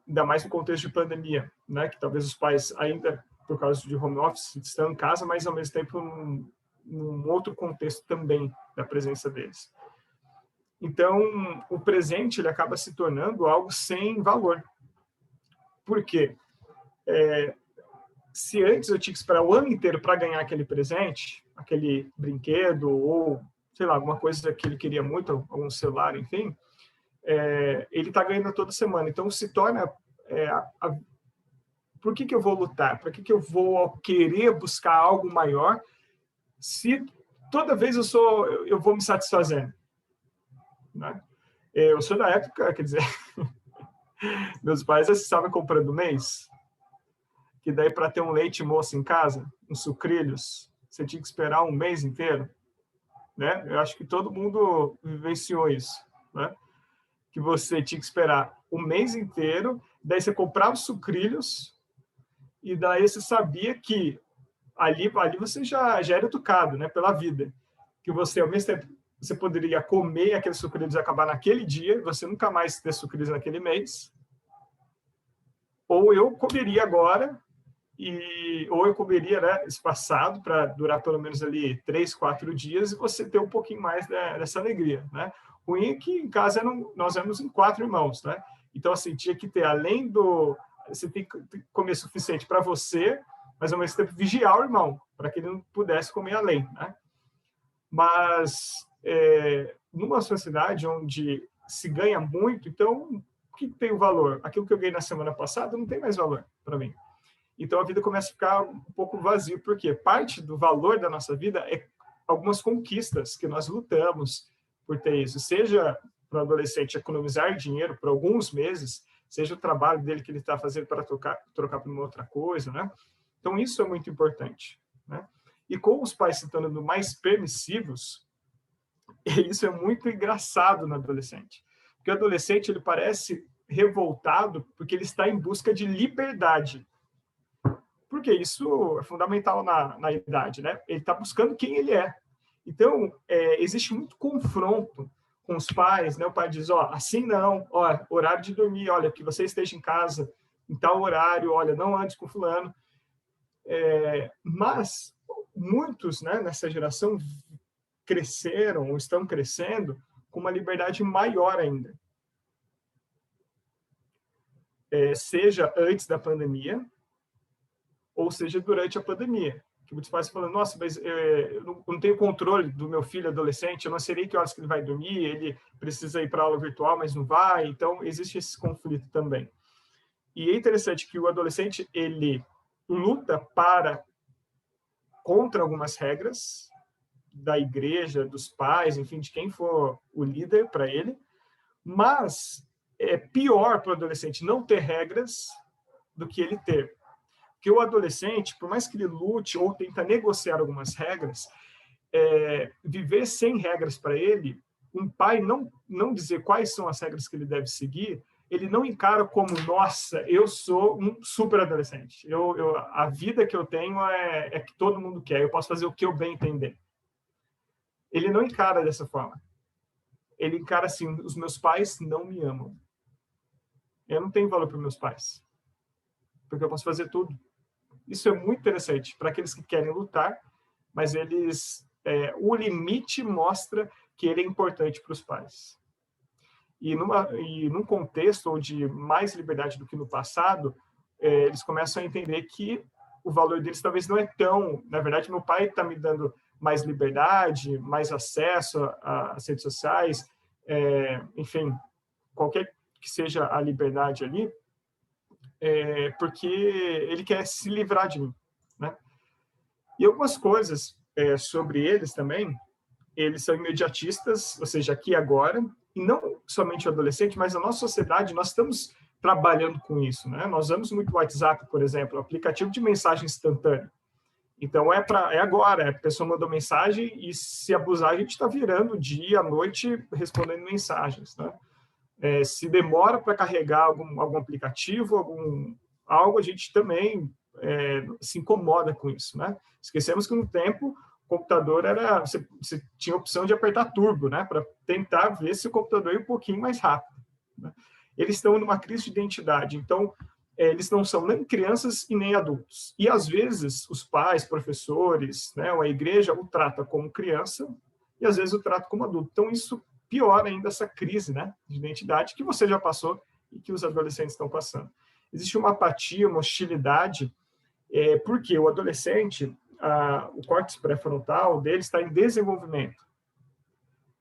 Ainda mais no contexto de pandemia, né? Que talvez os pais ainda, por causa de home office, estão em casa, mas ao mesmo tempo num outro contexto também da presença deles. Então, o presente ele acaba se tornando algo sem valor. Por quê? Se antes eu tinha que esperar o ano inteiro para ganhar aquele presente, aquele brinquedo ou, sei lá, alguma coisa que ele queria muito, algum celular, enfim, ele está ganhando toda semana. Então, se torna... por que eu vou lutar? Por que eu vou querer buscar algo maior se toda vez eu vou me satisfazendo? Né? Eu sou da época, quer dizer, meus pais estavam comprando mês, que daí para ter um leite moça em casa, uns sucrilhos, você tinha que esperar um mês inteiro, né? Eu acho que todo mundo vivenciou isso, né? Que você tinha que esperar um mês inteiro, daí você comprava os sucrilhos e daí você sabia que ali você já era educado, né? Pela vida, que você ao mesmo tempo você poderia comer aqueles sucrilhos e acabar naquele dia, você nunca mais ter sucrilhos naquele mês, ou eu comeria agora ou eu comeria, né, espaçado para durar pelo menos ali 3, 4 dias e você ter um pouquinho mais dessa alegria, né? O ruim é que em casa nós éramos em 4 irmãos, né? Então, assim, tinha que ter, além você tem que comer suficiente para você, mas ao mesmo tempo vigiar o irmão, para que ele não pudesse comer além, né? Mas, numa sociedade onde se ganha muito, então, o que tem o valor? Aquilo que eu ganhei na semana passada não tem mais valor para mim. Então, a vida começa a ficar um pouco vazia, porque parte do valor da nossa vida é algumas conquistas que nós lutamos por ter isso. Seja para o adolescente economizar dinheiro por alguns meses, seja o trabalho dele que ele está fazendo para trocar por uma outra coisa, né? Então, isso é muito importante, né? E com os pais se tornando mais permissivos, isso é muito engraçado no adolescente. Porque o adolescente, ele parece revoltado porque ele está em busca de liberdade. Porque isso é fundamental na idade, né? Ele está buscando quem ele é. Então, existe muito confronto com os pais, né? O pai diz, assim não, horário de dormir, olha, que você esteja em casa em tal horário, olha, não andes com fulano. Mas muitos, né, nessa geração cresceram ou estão crescendo com uma liberdade maior ainda. Seja antes da pandemia, ou seja, durante a pandemia. Que muitos pais falam, nossa, mas eu não tenho controle do meu filho adolescente, eu não sei que horas que ele vai dormir, ele precisa ir para a aula virtual, mas não vai. Então, existe esse conflito também. E é interessante que o adolescente, ele luta contra algumas regras da igreja, dos pais, enfim, de quem for o líder para ele, mas é pior para o adolescente não ter regras do que ele ter. Porque o adolescente, por mais que ele lute ou tenta negociar algumas regras, viver sem regras para ele, um pai não dizer quais são as regras que ele deve seguir, ele não encara como, nossa, eu sou um super adolescente. A vida que eu tenho é que todo mundo quer, eu posso fazer o que eu bem entender. Ele não encara dessa forma. Ele encara assim, os meus pais não me amam. Eu não tenho valor para meus pais, porque eu posso fazer tudo. Isso é muito interessante para aqueles que querem lutar, mas o limite mostra que ele é importante para os pais. E num contexto onde mais liberdade do que no passado, eles começam a entender que o valor deles talvez não é tão... Na verdade, meu pai está me dando mais liberdade, mais acesso às redes sociais, enfim, qualquer que seja a liberdade ali, porque ele quer se livrar de mim, né? E algumas coisas sobre eles também, eles são imediatistas, ou seja, aqui e agora, e não somente o adolescente, mas a nossa sociedade, nós estamos trabalhando com isso, né? Nós usamos muito o WhatsApp, por exemplo, aplicativo de mensagem instantânea. Então, é agora, a pessoa mandou mensagem e, se abusar, a gente está virando dia, à noite, respondendo mensagens, né? Se demora para carregar algum aplicativo, algo, a gente também se incomoda com isso, né? Esquecemos que no tempo o computador você tinha a opção de apertar turbo, né? Para tentar ver se o computador ia um pouquinho mais rápido, né? Eles estão numa crise de identidade, então eles não são nem crianças e nem adultos. E às vezes os pais, professores, né, ou a igreja o trata como criança e às vezes o trata como adulto. Então isso piora ainda essa crise, né, de identidade que você já passou e que os adolescentes estão passando. Existe uma apatia, uma hostilidade, porque o adolescente, o córtex pré-frontal dele está em desenvolvimento,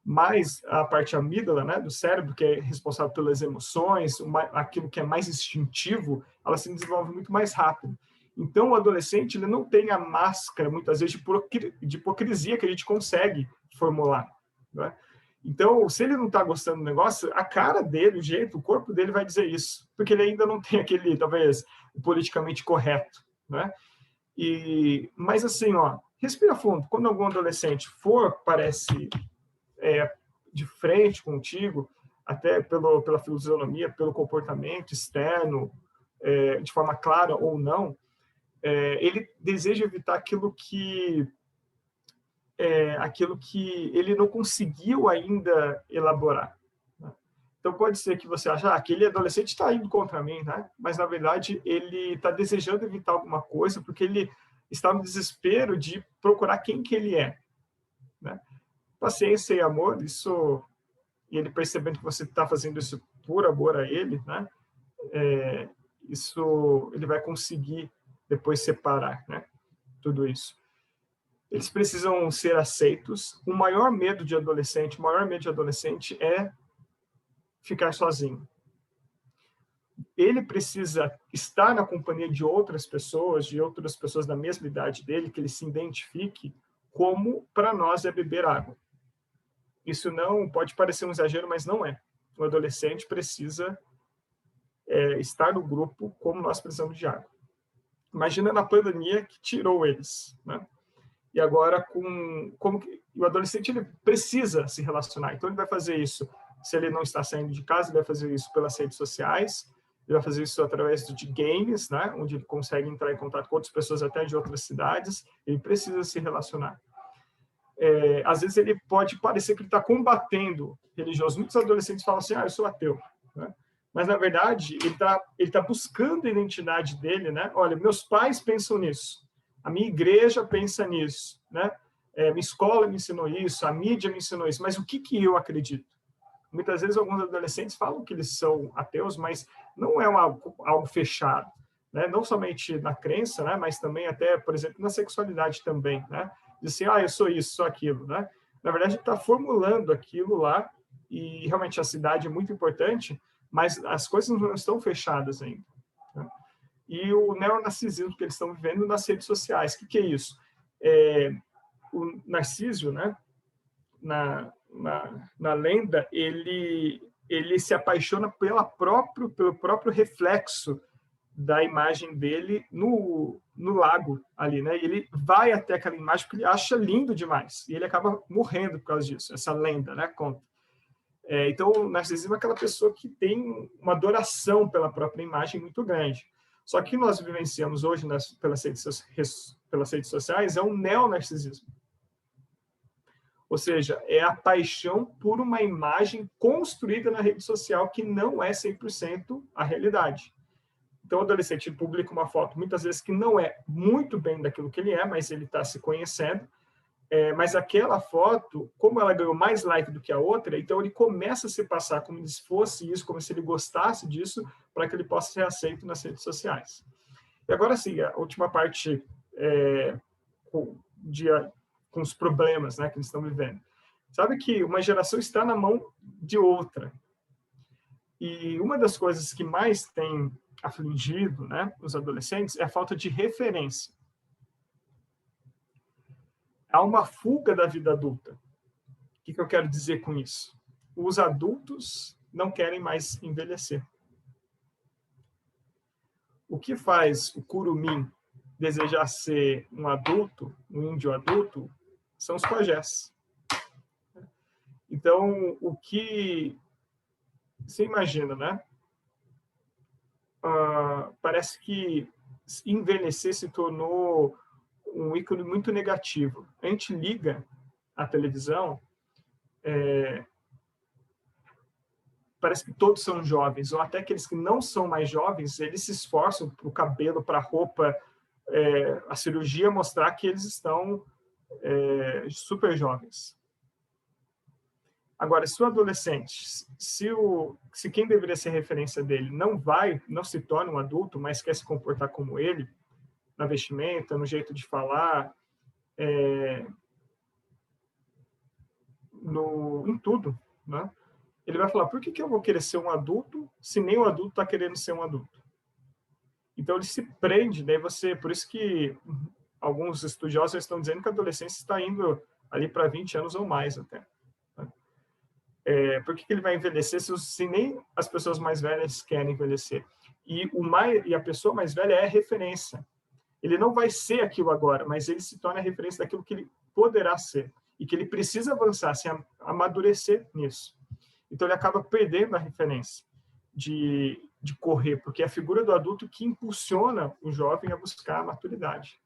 mas a parte amígdala, né, do cérebro, que é responsável pelas emoções, aquilo que é mais instintivo, ela se desenvolve muito mais rápido. Então, o adolescente ele não tem a máscara, muitas vezes, de hipocrisia que a gente consegue formular, né? Então, se ele não está gostando do negócio, a cara dele, o jeito, o corpo dele vai dizer isso, porque ele ainda não tem aquele, talvez, politicamente correto, né? Mas assim, respira fundo. Quando algum adolescente parece de frente contigo, até pela fisionomia, pelo comportamento externo, de forma clara ou não, ele deseja evitar aquilo que ele não conseguiu ainda elaborar, né? Então, pode ser que você ache, aquele adolescente está indo contra mim, né? Mas, na verdade, ele está desejando evitar alguma coisa porque ele está no desespero de procurar quem que ele é, né? Paciência e amor, isso, e ele percebendo que você está fazendo isso por amor a ele, né? Isso ele vai conseguir depois separar, né? Tudo isso. Eles precisam ser aceitos. O maior medo de adolescente é ficar sozinho. Ele precisa estar na companhia de outras pessoas da mesma idade dele, que ele se identifique, como para nós é beber água. Isso não pode parecer um exagero, mas não é. O adolescente precisa estar no grupo como nós precisamos de água. Imagina na pandemia que tirou eles, né? E agora, o adolescente ele precisa se relacionar. Então, ele vai fazer isso. Se ele não está saindo de casa, ele vai fazer isso pelas redes sociais, ele vai fazer isso através de games, né? Onde ele consegue entrar em contato com outras pessoas até de outras cidades. Ele precisa se relacionar. Às vezes, ele pode parecer que ele está combatendo religioso. Muitos adolescentes falam assim, eu sou ateu, né? Mas, na verdade, ele tá buscando a identidade dele, né? Olha, meus pais pensam nisso. A minha igreja pensa nisso, né? Minha escola me ensinou isso, a mídia me ensinou isso, mas o que eu acredito? Muitas vezes alguns adolescentes falam que eles são ateus, mas não é algo fechado, né? Não somente na crença, né? Mas também até, por exemplo, na sexualidade também, né? Diz assim, eu sou isso, sou aquilo, né? Na verdade, ele está formulando aquilo lá e realmente a cidade é muito importante, mas as coisas não estão fechadas ainda, né? E o neonarcisismo que eles estão vivendo nas redes sociais. O que é isso? O Narciso, né, na lenda, ele se apaixona pelo próprio reflexo da imagem dele no lago ali, né? E ele vai até aquela imagem porque ele acha lindo demais. E ele acaba morrendo por causa disso. Essa lenda, né, conta. Então, o narcisismo é aquela pessoa que tem uma adoração pela própria imagem muito grande. Só que nós vivenciamos hoje pelas redes sociais é um neonarcisismo. Ou seja, é a paixão por uma imagem construída na rede social que não é 100% a realidade. Então, o adolescente publica uma foto, muitas vezes, que não é muito bem daquilo que ele é, mas ele está se conhecendo. Mas aquela foto, como ela ganhou mais like do que a outra, então ele começa a se passar como se fosse isso, como se ele gostasse disso, para que ele possa ser aceito nas redes sociais. E agora sim, a última parte com os problemas, né, que eles estão vivendo. Sabe que uma geração está na mão de outra. E uma das coisas que mais tem afligido, né, os adolescentes é a falta de referência. Há uma fuga da vida adulta. O que eu quero dizer com isso? Os adultos não querem mais envelhecer. O que faz o curumim desejar ser um adulto, um índio adulto, são os pajés. Então, o que você imagina, né? Parece que envelhecer se tornou um ícone muito negativo. A gente liga a televisão, parece que todos são jovens, ou até aqueles que não são mais jovens, eles se esforçam para o cabelo, para a roupa, a cirurgia mostrar que eles estão super jovens. Agora, se o adolescente, se quem deveria ser referência dele não se torna um adulto, mas quer se comportar como ele, na vestimenta, no jeito de falar, em tudo, né? Ele vai falar, por que eu vou querer ser um adulto se nem o adulto está querendo ser um adulto? Então, ele se prende, daí por isso que alguns estudiosos estão dizendo que a adolescência está indo ali para 20 anos ou mais até. Por que ele vai envelhecer se nem as pessoas mais velhas querem envelhecer? E a pessoa mais velha é referência. Ele não vai ser aquilo agora, mas ele se torna a referência daquilo que ele poderá ser. E que ele precisa avançar, se amadurecer nisso. Então, ele acaba perdendo a referência de correr, porque é a figura do adulto que impulsiona o jovem a buscar a maturidade.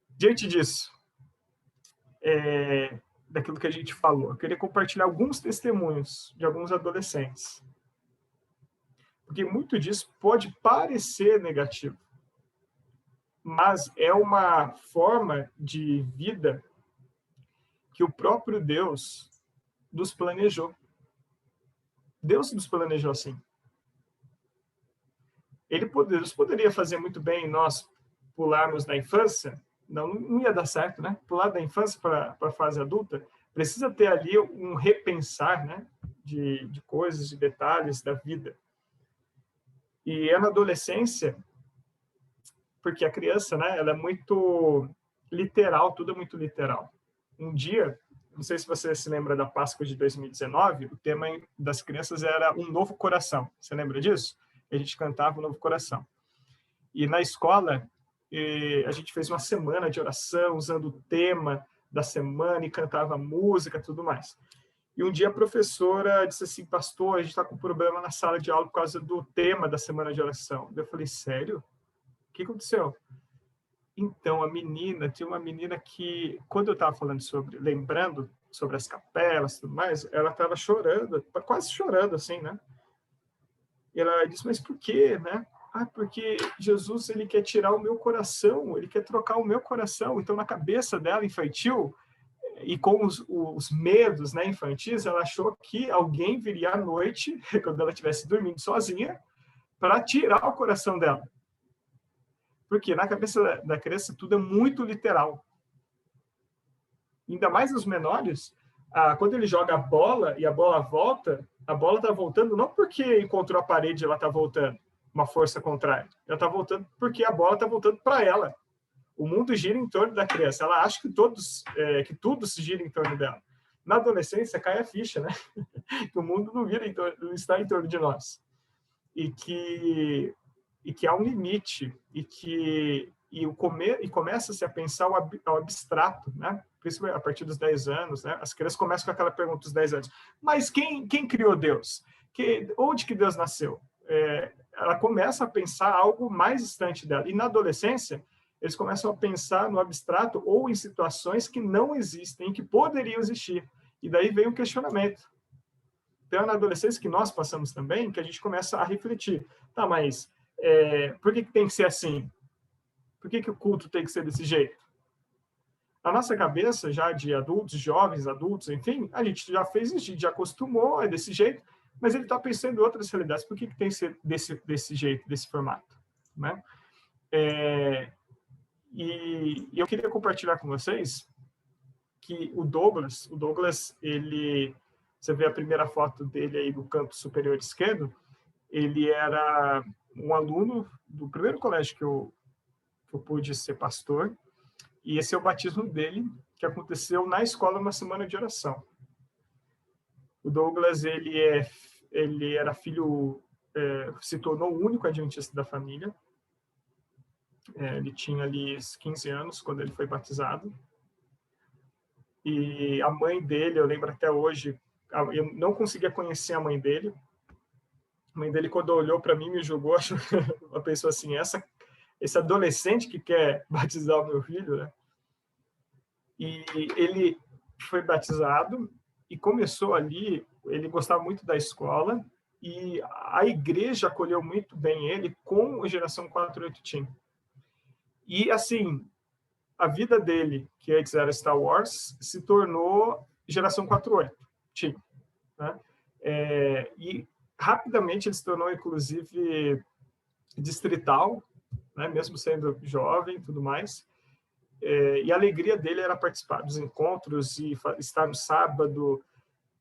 Diante disso, daquilo que a gente falou, eu queria compartilhar alguns testemunhos de alguns adolescentes. Porque muito disso pode parecer negativo, mas é uma forma de vida que o próprio Deus nos planejou. Deus nos planejou assim. Deus poderia fazer muito bem nós pularmos da infância, não ia dar certo, né? Pular da infância para a fase adulta, precisa ter ali um repensar, né? De coisas, de detalhes da vida. E é na adolescência, porque a criança, né? Ela é muito literal, tudo é muito literal. Um dia, não sei se você se lembra da Páscoa de 2019, o tema das crianças era Um Novo Coração. Você lembra disso? A gente cantava Um Novo Coração. E na escola, a gente fez uma semana de oração, usando o tema da semana, e cantava música, tudo mais. E um dia a professora disse assim, pastor, a gente está com problema na sala de aula por causa do tema da semana de oração. Eu falei, sério? O que aconteceu? Então, tinha uma menina que, quando eu estava lembrando sobre as capelas e tudo mais, ela estava chorando, quase chorando, assim, né? E ela disse, mas por quê, né? Porque Jesus, ele quer tirar o meu coração, ele quer trocar o meu coração. Então, na cabeça dela, infantil, e com os medos, né, infantis, ela achou que alguém viria à noite, quando ela estivesse dormindo sozinha, para tirar o coração dela. Porque na cabeça da criança tudo é muito literal. Ainda mais os menores, quando ele joga a bola e a bola volta, a bola está voltando não porque encontrou a parede e ela está voltando, uma força contrária. Ela está voltando porque a bola está voltando para ela. O mundo gira em torno da criança. Ela acha que tudo se gira em torno dela. Na adolescência, cai a ficha, né? Que o mundo não está em torno de nós. E que há um limite. E começa-se a pensar o abstrato, né? principalmente a partir dos 10 anos, né? As crianças começam com aquela pergunta dos 10 anos. Mas quem criou Deus? Onde que Deus nasceu? Ela começa a pensar algo mais distante dela. E na adolescência, eles começam a pensar no abstrato ou em situações que não existem, que poderiam existir. E daí vem o questionamento. Então, é na adolescência que nós passamos também, que a gente começa a refletir. Tá, mas por que tem que ser assim? Por que o culto tem que ser desse jeito? Na nossa cabeça, já de adultos, jovens, adultos, enfim, a gente já fez isso, a gente já acostumou, é desse jeito, mas ele está pensando em outras realidades. Por que tem que ser desse jeito, desse formato? Né? E eu queria compartilhar com vocês que o Douglas, ele, você vê a primeira foto dele aí do canto superior esquerdo, ele era um aluno do primeiro colégio que eu pude ser pastor, e esse é o batismo dele, que aconteceu na escola, uma semana de oração. O Douglas, ele era filho, se tornou o único adventista da família. Ele tinha ali 15 anos quando ele foi batizado. E a mãe dele, eu lembro até hoje, eu não conseguia conhecer a mãe dele. A mãe dele, quando olhou para mim, me julgou, ela pensou assim, esse adolescente que quer batizar o meu filho, né? E ele foi batizado e começou ali, ele gostava muito da escola, e a igreja acolheu muito bem ele com a geração 48 Team. E, assim, a vida dele, que antes era Star Wars, se tornou geração 48 Team. Né? E rapidamente ele se tornou, inclusive, distrital, né? Mesmo sendo jovem e tudo mais. E a alegria dele era participar dos encontros e estar no sábado.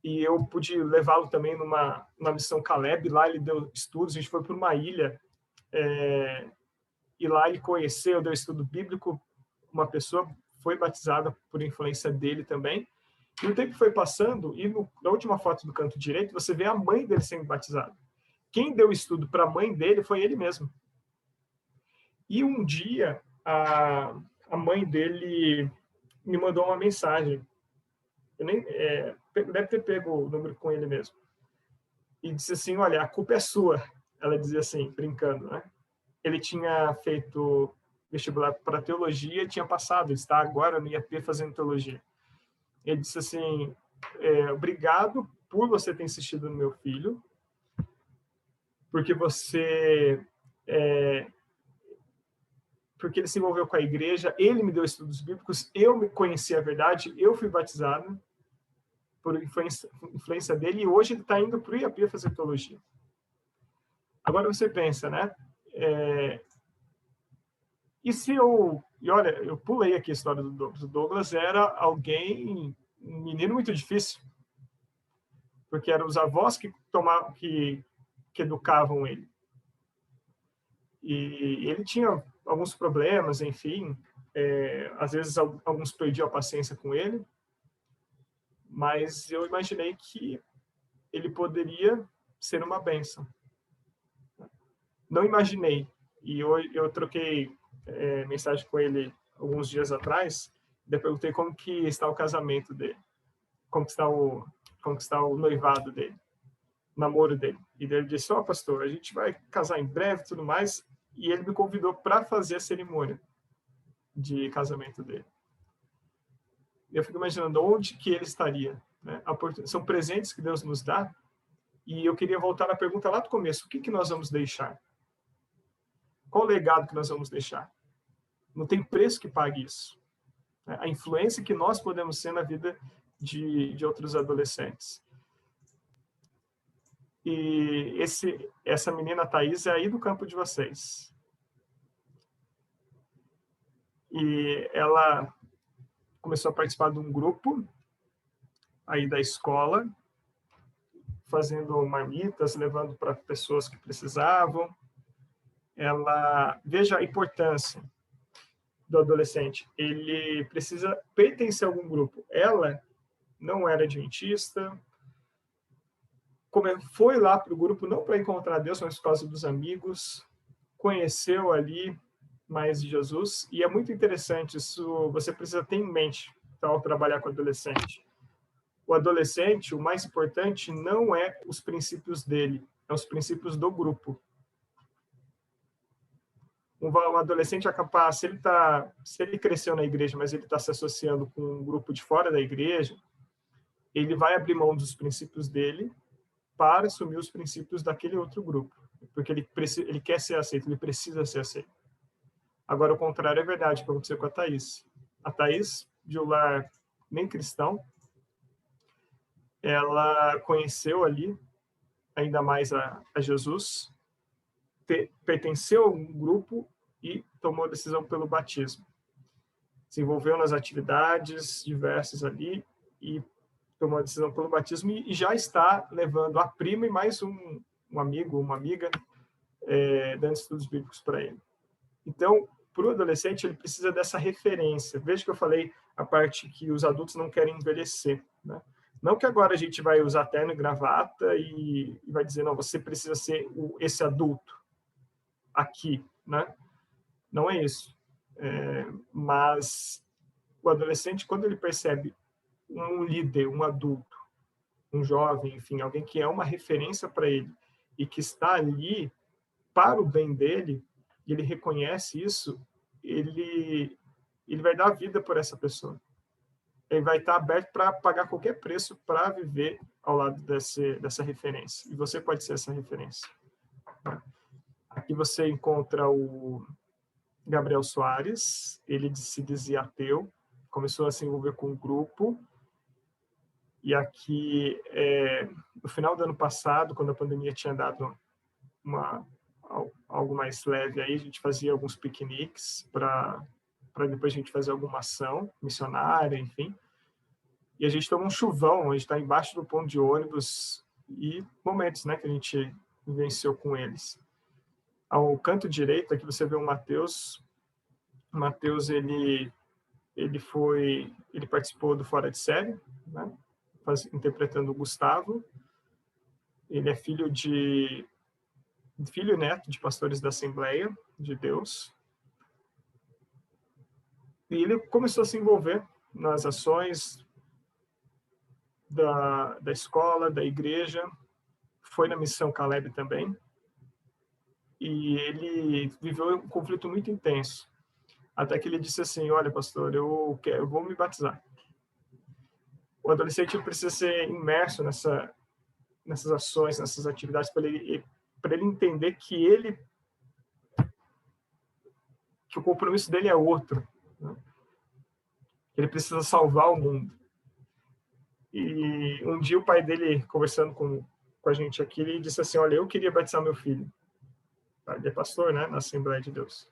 E eu pude levá-lo também numa missão Caleb. Lá ele deu estudos, a gente foi para uma ilha. E lá ele conheceu, deu estudo bíblico. Uma pessoa foi batizada por influência dele também. E o tempo foi passando, e na última foto do canto direito, você vê a mãe dele sendo batizada. Quem deu estudo para a mãe dele foi ele mesmo. E um dia, a mãe dele me mandou uma mensagem. Deve ter pego o número com ele mesmo. E disse assim, olha, a culpa é sua. Ela dizia assim, brincando, né? Ele tinha feito vestibular para teologia e tinha passado. Ele está agora no IAP fazendo teologia. Ele disse assim, obrigado por você ter insistido no meu filho, porque porque ele se envolveu com a igreja, ele me deu estudos bíblicos, eu me conheci a verdade, eu fui batizado por influência dele, e hoje ele está indo para o IAP fazer teologia. Agora você pensa, né? E olha, eu pulei aqui a história do Douglas. O Douglas era um menino muito difícil, porque eram os avós que educavam ele. E ele tinha alguns problemas, enfim, às vezes alguns perdiam a paciência com ele, mas eu imaginei que ele poderia ser uma bênção. Não imaginei, e eu troquei mensagem com ele alguns dias atrás, e perguntei como que está o casamento dele, como que está o noivado dele, o namoro dele. E ele disse, pastor, a gente vai casar em breve e tudo mais, e ele me convidou para fazer a cerimônia de casamento dele. Eu fico imaginando onde que ele estaria. Né? São presentes que Deus nos dá, e eu queria voltar à pergunta lá do começo, o que nós vamos deixar? Qual o legado que nós vamos deixar? Não tem preço que pague isso. A influência que nós podemos ser na vida de outros adolescentes. E essa menina Thaís é aí do campo de vocês. E ela começou a participar de um grupo aí da escola, fazendo marmitas, levando para pessoas que precisavam. Veja a importância do adolescente. Ele precisa pertencer a algum grupo. Ela não era adventista, foi lá para o grupo não para encontrar Deus, mas por causa dos amigos, conheceu ali mais de Jesus, e é muito interessante, isso você precisa ter em mente, ao trabalhar com o adolescente? O adolescente, o mais importante não é os princípios dele, é os princípios do grupo. Um adolescente é capaz, se ele cresceu na igreja, mas ele está se associando com um grupo de fora da igreja, ele vai abrir mão dos princípios dele para assumir os princípios daquele outro grupo, porque ele quer ser aceito, ele precisa ser aceito. Agora, o contrário é verdade, o que aconteceu com a Thaís. A Thaís, de um lar nem cristão, ela conheceu ali ainda mais a Jesus, pertenceu a um grupo e tomou a decisão pelo batismo. Se envolveu nas atividades diversas ali e tomou a decisão pelo batismo e já está levando a prima e mais um amigo, uma amiga, dando estudos bíblicos para ele. Então, para o adolescente, ele precisa dessa referência. Veja que eu falei a parte que os adultos não querem envelhecer, né? Não que agora a gente vai usar terno e gravata e vai dizer, não, você precisa ser esse adulto aqui, né? Não é isso. Mas o adolescente, quando ele percebe um líder, um adulto, um jovem, enfim, alguém que é uma referência para ele e que está ali para o bem dele, e ele reconhece isso, ele vai dar a vida por essa pessoa. Ele vai estar aberto para pagar qualquer preço para viver ao lado dessa referência. E você pode ser essa referência. Aqui você encontra o Gabriel Soares, ele se dizia ateu, começou a se envolver com um grupo, e aqui, no final do ano passado, quando a pandemia tinha dado algo mais leve, aí a gente fazia alguns piqueniques para depois a gente fazer alguma ação missionária, enfim. E a gente toma um chuvão, a gente está embaixo do ponto de ônibus e momentos, né, que a gente vivenciou com eles. Ao canto direito, aqui você vê o Mateus. O Mateus, ele participou do Fora de Série, né, interpretando o Gustavo. Ele é filho e neto de pastores da Assembleia de Deus. E ele começou a se envolver nas ações da escola, da igreja, foi na Missão Caleb também, e ele viveu um conflito muito intenso, até que ele disse assim, olha, pastor, eu vou me batizar. O adolescente precisa ser imerso nessas ações, nessas atividades, para ele entender que o compromisso dele é outro, né? Ele precisa salvar o mundo. E um dia o pai dele, conversando com a gente aqui, ele disse assim, olha, eu queria batizar meu filho. Ele é pastor, né, na Assembleia de Deus.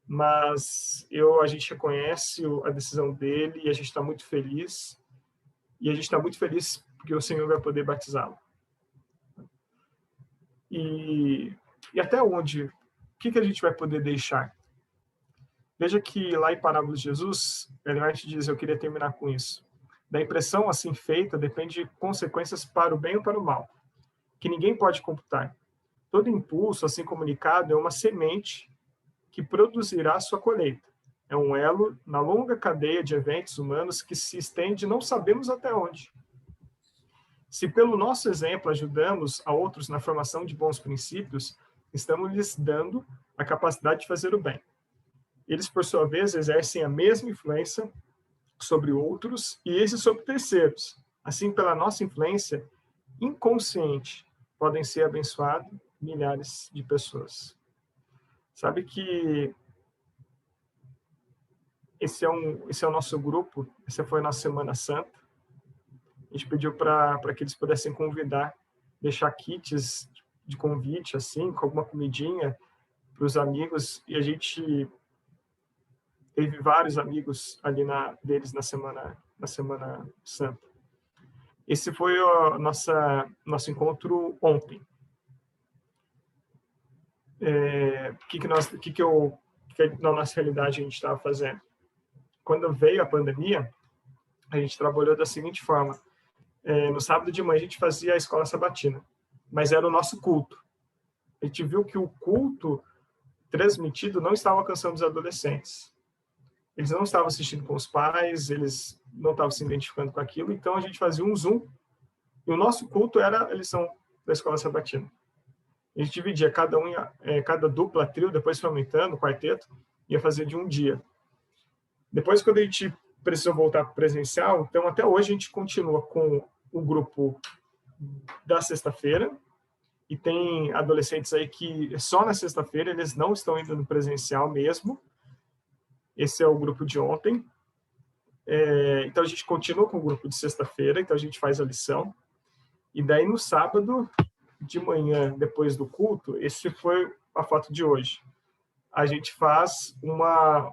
Mas a gente reconhece a decisão dele e a gente está muito feliz. E a gente está muito feliz porque o Senhor vai poder batizá-lo. E até onde? O que a gente vai poder deixar? Veja que lá em Parábolas de Jesus, ele vai te dizer, eu queria terminar com isso. Da impressão assim feita depende de consequências para o bem ou para o mal, que ninguém pode computar. Todo impulso assim comunicado é uma semente que produzirá sua colheita. É um elo na longa cadeia de eventos humanos que se estende não sabemos até onde. Se pelo nosso exemplo ajudamos a outros na formação de bons princípios, estamos lhes dando a capacidade de fazer o bem. Eles, por sua vez, exercem a mesma influência sobre outros e esses sobre terceiros. Assim, pela nossa influência inconsciente, podem ser abençoados milhares de pessoas. Sabe que esse é o nosso grupo, essa foi a nossa Semana Santa. A gente pediu para que eles pudessem convidar, deixar kits de convite, assim, com alguma comidinha para os amigos, e a gente teve vários amigos ali deles na Semana Santa. Esse foi o nosso encontro ontem. Que na nossa realidade a gente estava fazendo? Quando veio a pandemia, a gente trabalhou da seguinte forma. No sábado de manhã a gente fazia a escola sabatina, mas era o nosso culto. A gente viu que o culto transmitido não estava alcançando os adolescentes. eles não estavam assistindo com os pais, eles não estavam se identificando com aquilo, então a gente fazia um Zoom, e o nosso culto era a lição da escola sabatina. A gente dividia cada dupla, trio, depois foi aumentando, quarteto, ia fazer de um dia. Depois, quando a gente precisou voltar para o presencial, então até hoje a gente continua com o grupo da sexta-feira, e tem adolescentes aí que só na sexta-feira eles não estão indo no presencial mesmo. Esse é o grupo de ontem. Então a gente continua com o grupo de sexta-feira, então a gente faz a lição. E daí no sábado de manhã, depois do culto, esse foi a foto de hoje. A gente faz uma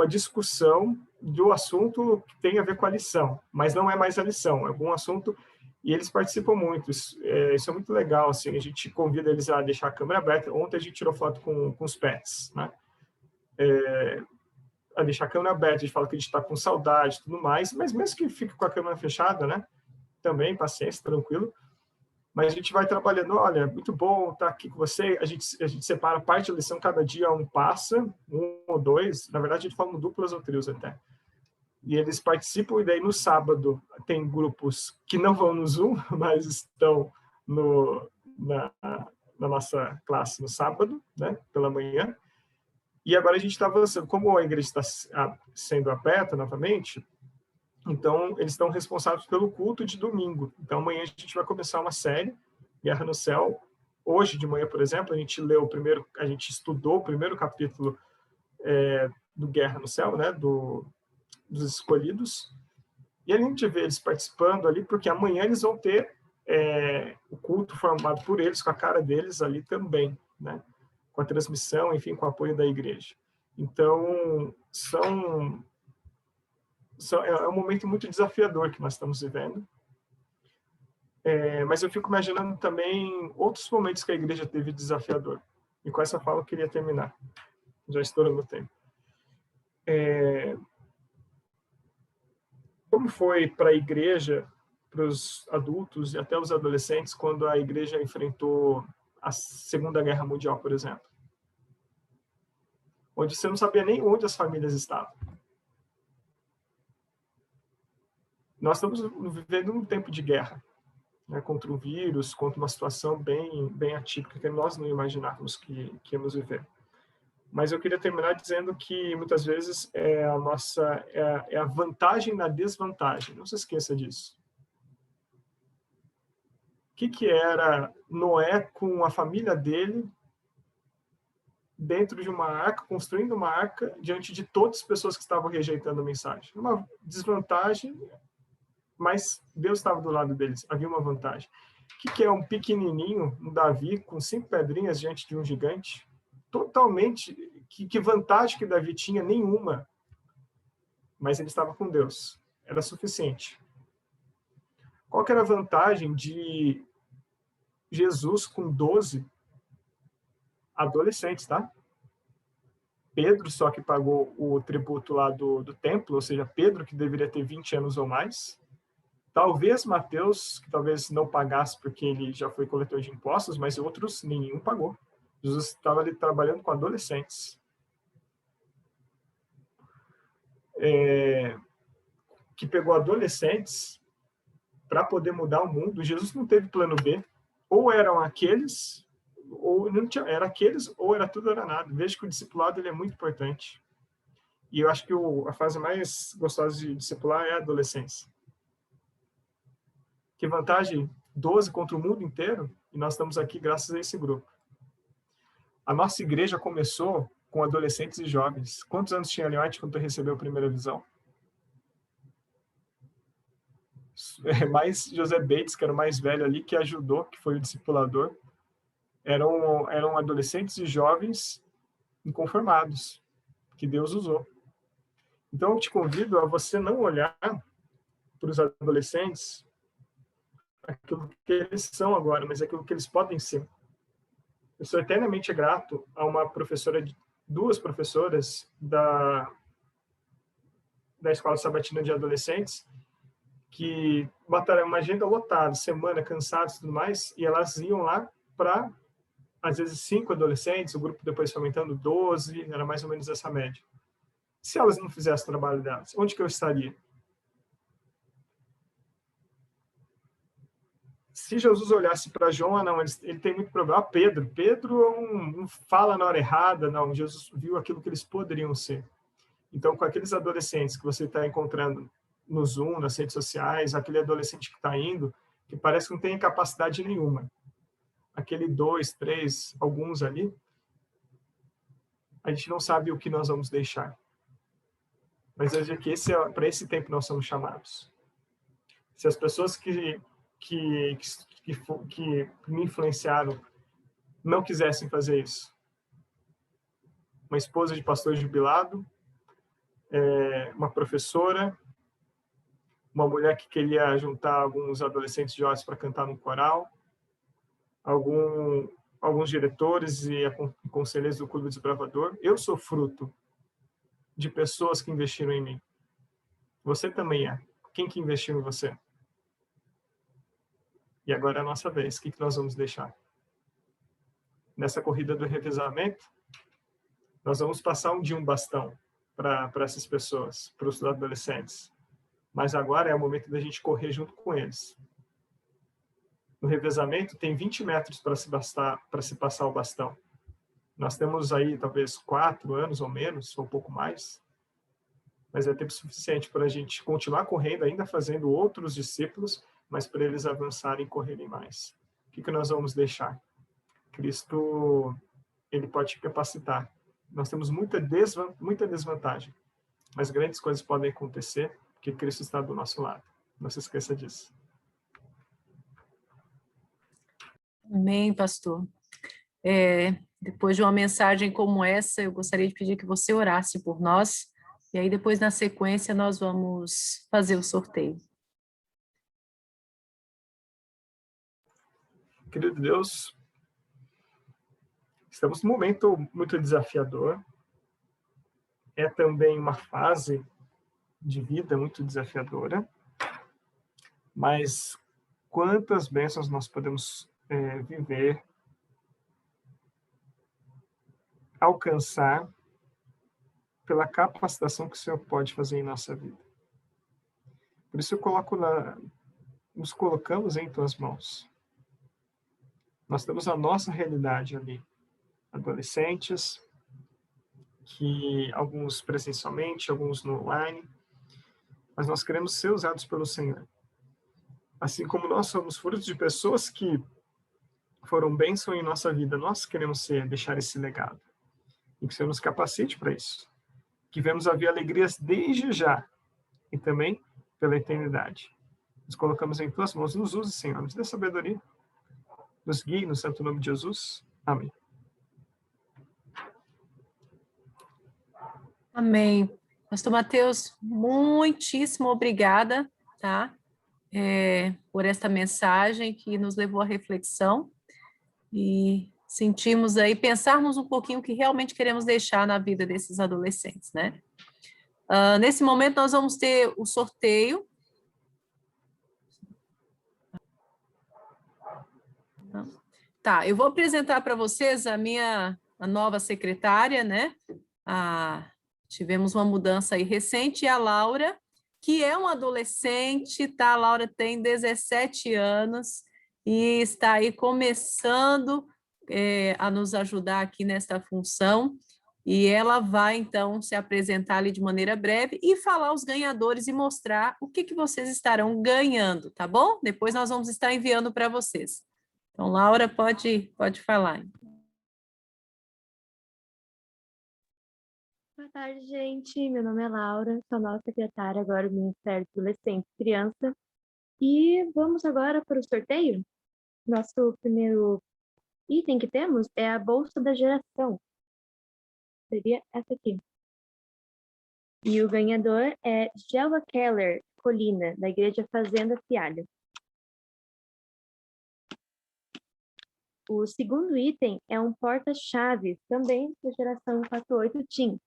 discussão do assunto que tem a ver com a lição, mas não é mais a lição, é algum assunto, e eles participam muito. Isso é muito legal, assim, a gente convida eles a deixar a câmera aberta. Ontem a gente tirou foto com os pets, né? A deixar a câmera aberta, a gente fala que a gente está com saudade e tudo mais, mas mesmo que fique com a câmera fechada, né? Também, paciência, tranquilo. Mas a gente vai trabalhando, olha, muito bom estar aqui com você, a gente separa parte da lição, cada dia um passa, um ou dois, na verdade a gente fala duplas ou trios até. E eles participam, e daí no sábado tem grupos que não vão no Zoom, mas estão na nossa classe no sábado, né, pela manhã. E agora a gente está avançando, como a igreja está sendo aberta novamente, então, eles estão responsáveis pelo culto de domingo. Então, amanhã a gente vai começar uma série, Guerra no Céu. Hoje de manhã, por exemplo, a gente estudou o primeiro capítulo do Guerra no Céu, né, dos escolhidos. E a gente vê eles participando ali, porque amanhã eles vão ter o culto formado por eles, com a cara deles ali também, né, com a transmissão, enfim, com o apoio da igreja. Então, é um momento muito desafiador que nós estamos vivendo. Mas eu fico imaginando também outros momentos que a igreja teve desafiador. E com essa fala eu queria terminar. Já estourou meu tempo. Como foi para a igreja, para os adultos e até os adolescentes, quando a igreja enfrentou a Segunda Guerra Mundial, por exemplo? Onde você não sabia nem onde as famílias estavam. Nós estamos vivendo um tempo de guerra, né, contra um vírus, contra uma situação bem atípica que nós não imaginávamos que íamos viver. Mas eu queria terminar dizendo que muitas vezes é a vantagem na desvantagem. Não se esqueça disso. O que era Noé com a família dele dentro de uma arca, construindo uma arca diante de todas as pessoas que estavam rejeitando a mensagem? Uma desvantagem, mas Deus estava do lado deles, havia uma vantagem. O que é um pequenininho, um Davi, com 5 pedrinhas diante de um gigante? Totalmente, que vantagem que Davi tinha? Nenhuma. Mas ele estava com Deus, era suficiente. Qual que era a vantagem de Jesus com 12 adolescentes, tá? Pedro só que pagou o tributo lá do templo, ou seja, Pedro que deveria ter 20 anos ou mais. Talvez Mateus, que talvez não pagasse porque ele já foi coletor de impostos, mas outros nenhum pagou. Jesus estava ali trabalhando com adolescentes. Que pegou adolescentes para poder mudar o mundo. Jesus não teve plano B. Ou eram aqueles, ou não tinha, era aqueles, ou era tudo ou era nada. Veja que o discipulado ele é muito importante. E eu acho que a fase mais gostosa de discipular é a adolescência. Que vantagem? 12 contra o mundo inteiro, e nós estamos aqui graças a esse grupo. A nossa igreja começou com adolescentes e jovens. Quantos anos tinha Leonte quando recebeu a primeira visão? Mais José Bates, que era o mais velho ali, que ajudou, que foi o discipulador. Eram adolescentes e jovens inconformados, que Deus usou. Então, eu te convido a você não olhar para os adolescentes aquilo que eles são agora, mas aquilo que eles podem ser. Eu sou eternamente grato a duas professoras da Escola Sabatina de Adolescentes, que botaram uma agenda lotada, semana, cansados e tudo mais, e elas iam lá para, às vezes, 5 adolescentes, o grupo depois foi aumentando 12, era mais ou menos essa média. Se elas não fizessem o trabalho delas, onde que eu estaria? Se Jesus olhasse para João, não, ele tem muito problema. Ah, Pedro não fala na hora errada, não. Jesus viu aquilo que eles poderiam ser. Então, com aqueles adolescentes que você está encontrando no Zoom, nas redes sociais, aquele adolescente que está indo, que parece que não tem capacidade nenhuma. Aquele 2, 3, alguns ali, a gente não sabe o que nós vamos deixar. Mas eu digo que para esse tempo nós somos chamados. Se as pessoas que me influenciaram não quisessem fazer isso, uma esposa de pastor jubilado, uma professora, uma mulher que queria juntar alguns adolescentes jovens para cantar no coral, alguns diretores e conselheiros do Clube Desbravador. Eu sou fruto de pessoas que investiram em mim. Você também é. Quem que investiu em você? E agora é a nossa vez. O que nós vamos deixar? Nessa corrida do revezamento, nós vamos passar um bastão para essas pessoas, para os adolescentes. Mas agora é o momento da gente correr junto com eles. No revezamento, tem 20 metros para se passar o bastão. Nós temos aí, talvez, 4 anos ou menos, ou um pouco mais. Mas é tempo suficiente para a gente continuar correndo, ainda fazendo outros discípulos, mas para eles avançarem e correrem mais. O que nós vamos deixar? Cristo, ele pode te capacitar. Nós temos muita desvantagem, mas grandes coisas podem acontecer porque Cristo está do nosso lado. Não se esqueça disso. Amém, pastor. Depois de uma mensagem como essa, eu gostaria de pedir que você orasse por nós, e aí depois, na sequência, nós vamos fazer o sorteio. Querido Deus, estamos num momento muito desafiador. É também uma fase de vida muito desafiadora, mas quantas bênçãos nós podemos viver, alcançar pela capacitação que o Senhor pode fazer em nossa vida. Por isso nos colocamos em tuas mãos. Nós temos a nossa realidade ali, adolescentes, que alguns presencialmente, alguns no online, mas nós queremos ser usados pelo Senhor. Assim como nós somos frutos de pessoas que foram bênção em nossa vida, nós queremos deixar esse legado. E que o Senhor nos capacite para isso. Que venhamos a ver alegrias desde já e também pela eternidade. Nos colocamos em tuas mãos. Nos use, Senhor. Nos dê sabedoria. Nos guie no santo nome de Jesus. Amém. Amém. Pastor Mateus, muitíssimo obrigada, tá? Por esta mensagem que nos levou à reflexão e sentimos aí, pensarmos um pouquinho o que realmente queremos deixar na vida desses adolescentes, né? Nesse momento, nós vamos ter o sorteio. Tá, eu vou apresentar para vocês a nova secretária, né? Tivemos uma mudança aí recente, e a Laura, que é uma adolescente, tá? A Laura tem 17 anos e está aí começando a nos ajudar aqui nesta função, e ela vai, então, se apresentar ali de maneira breve e falar os ganhadores e mostrar o que vocês estarão ganhando, tá bom? Depois nós vamos estar enviando para vocês. Então, Laura, pode falar. Boa tarde, gente. Meu nome é Laura, sou nova secretária agora do Ministério do Adolescente e Criança. E vamos agora para o sorteio. Nosso primeiro item que temos é a Bolsa da Geração. Seria essa aqui. E o ganhador é Gelva Keller Colina, da Igreja Fazenda Fialho. O segundo item é um porta-chaves, também da geração 48 Team.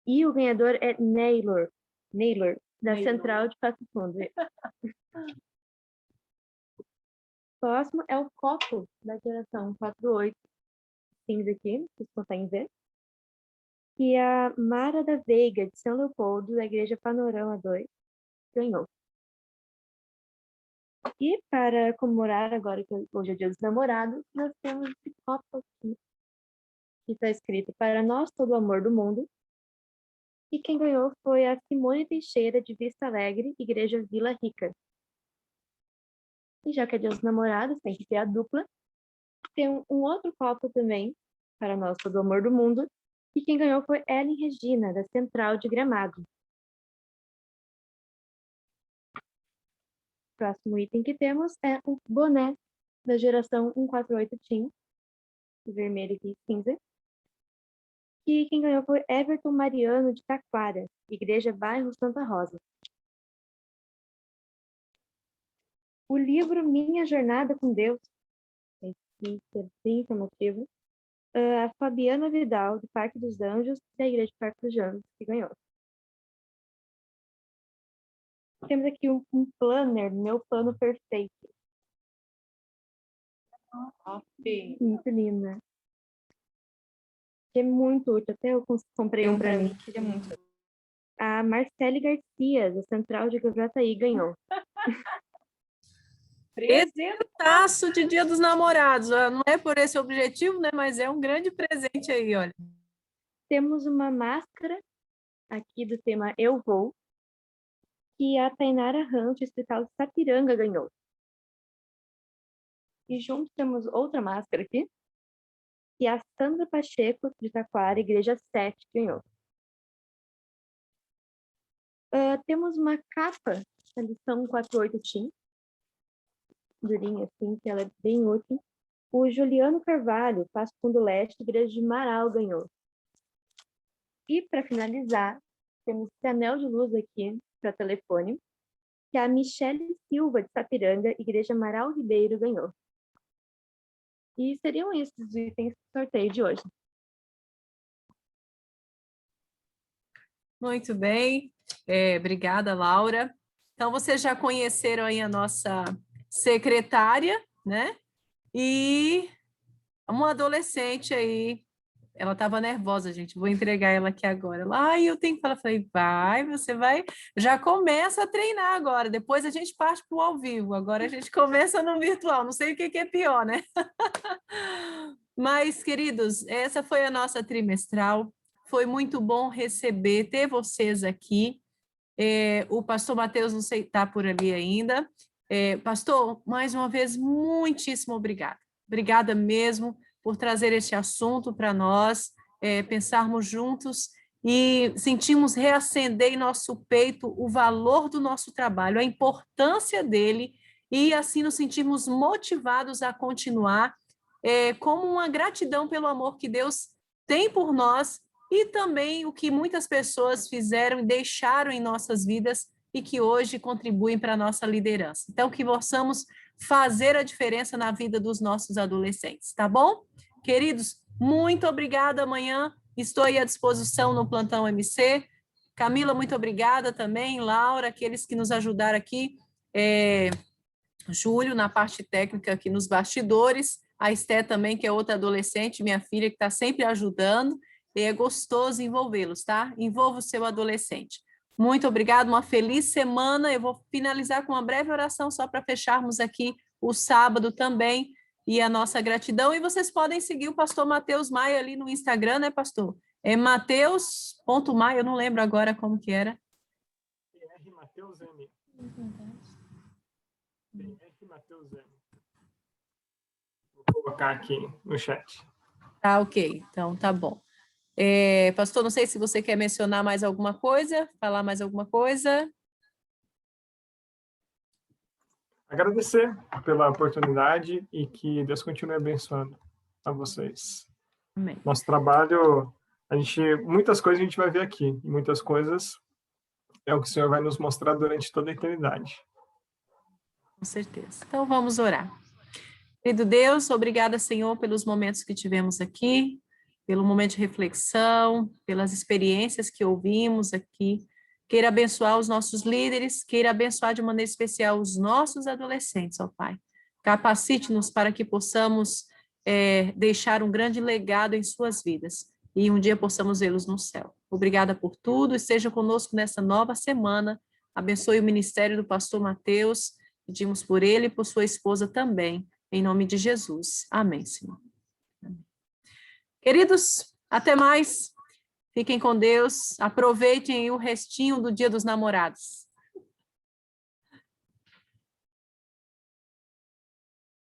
E o ganhador é Naylor, da Central de Pato Fundo. Próximo é o copo da geração 48. Cinza aqui, vocês conseguem ver. que a Mara da Veiga, de São Leopoldo, da Igreja Panorama 2, ganhou. E para comemorar, agora que hoje é Dia dos Namorados, nós temos esse copo aqui, que está escrito: para nós todo o amor do mundo. E quem ganhou foi a Simone Teixeira, de Vista Alegre, Igreja Vila Rica. E já que é Dia dos Namorados, tem que ter a dupla. Tem um outro copo também, para nós todo o amor do mundo. E quem ganhou foi Ellen Regina, da Central de Gramado. O próximo item que temos é um boné da geração 148 Team, vermelho e cinza. E quem ganhou foi Everton Mariano, de Taquara, Igreja Bairro Santa Rosa. O livro Minha Jornada com Deus, esse é bem informativo, a Fabiana Vidal, do Parque dos Anjos, da Igreja Parque dos Anjos, que ganhou. Temos aqui um planner, meu plano perfeito. Muito linda. É muito útil, até eu comprei um para mim. Queria muito. A Marcele Garcia, da Central de Gravataí, ganhou. Presentaço de Dia dos Namorados. Não é por esse objetivo, né? Mas é um grande presente aí, olha. Temos uma máscara aqui do tema Eu Vou, que a Tainara Ramos, do Hospital de Sapiranga, ganhou. E junto temos outra máscara aqui, que a Sandra Pacheco, de Taquara, Igreja 7, ganhou. Temos uma capa da lição 48 Team, durinha assim, que ela é bem útil. O Juliano Carvalho, Passo Fundo Leste, Igreja de Marau, ganhou. E, para finalizar, temos esse anel de luz aqui para telefone, que a Michele Silva, de Sapiranga, Igreja Marau Ribeiro, ganhou. E seriam esses os itens do sorteio de hoje. Muito bem. Obrigada, Laura. Então, vocês já conheceram aí a nossa secretária, né? E uma adolescente aí, ela estava nervosa, gente. Vou entregar ela aqui agora. Ai, eu tenho que falar. Falei, você vai, já começa a treinar agora. Depois a gente parte para o ao vivo. Agora a gente começa no virtual. Não sei o que é pior, né? Mas, queridos, essa foi a nossa trimestral. Foi muito bom ter vocês aqui. O pastor Mateus não sei, está por ali ainda. Pastor, mais uma vez, muitíssimo obrigada. Obrigada mesmo por trazer este assunto para nós, pensarmos juntos e sentimos reacender em nosso peito o valor do nosso trabalho, a importância dele, e assim nos sentimos motivados a continuar, como uma gratidão pelo amor que Deus tem por nós e também o que muitas pessoas fizeram e deixaram em nossas vidas e que hoje contribuem para a nossa liderança. Então, que possamos fazer a diferença na vida dos nossos adolescentes, tá bom? Queridos, muito obrigada. Amanhã estou aí à disposição no Plantão MC. Camila, muito obrigada também. Laura, aqueles que nos ajudaram aqui. Júlio, na parte técnica aqui nos bastidores. A Esté também, que é outra adolescente, minha filha, que está sempre ajudando. E é gostoso envolvê-los, tá? Envolva o seu adolescente. Muito obrigada, uma feliz semana. Eu vou finalizar com uma breve oração só para fecharmos aqui o sábado também e a nossa gratidão. E vocês podem seguir o pastor Mateus Maia ali no Instagram, né, pastor? É Mateus.maia, eu não lembro agora como que era. PR Mateus M. PR Mateus M. Vou colocar aqui no chat. Tá, ok. Então, tá bom. Pastor, não sei se você quer mencionar mais alguma coisa, falar mais alguma coisa. Agradecer pela oportunidade e que Deus continue abençoando a vocês. Amém. Nosso trabalho, muitas coisas a gente vai ver aqui, e muitas coisas é o que o Senhor vai nos mostrar durante toda a eternidade. Com certeza. Então, vamos orar. Querido Deus, obrigada, Senhor, pelos momentos que tivemos aqui, pelo momento de reflexão, pelas experiências que ouvimos aqui. Queira abençoar os nossos líderes, queira abençoar de maneira especial os nossos adolescentes, ó Pai. Capacite-nos para que possamos deixar um grande legado em suas vidas. e um dia possamos vê-los no céu. Obrigada por tudo, esteja conosco nessa nova semana. Abençoe o ministério do pastor Mateus, pedimos por ele e por sua esposa também, em nome de Jesus. Amém, Senhor. Amém. Queridos, até mais. Fiquem com Deus. Aproveitem o restinho do Dia dos Namorados.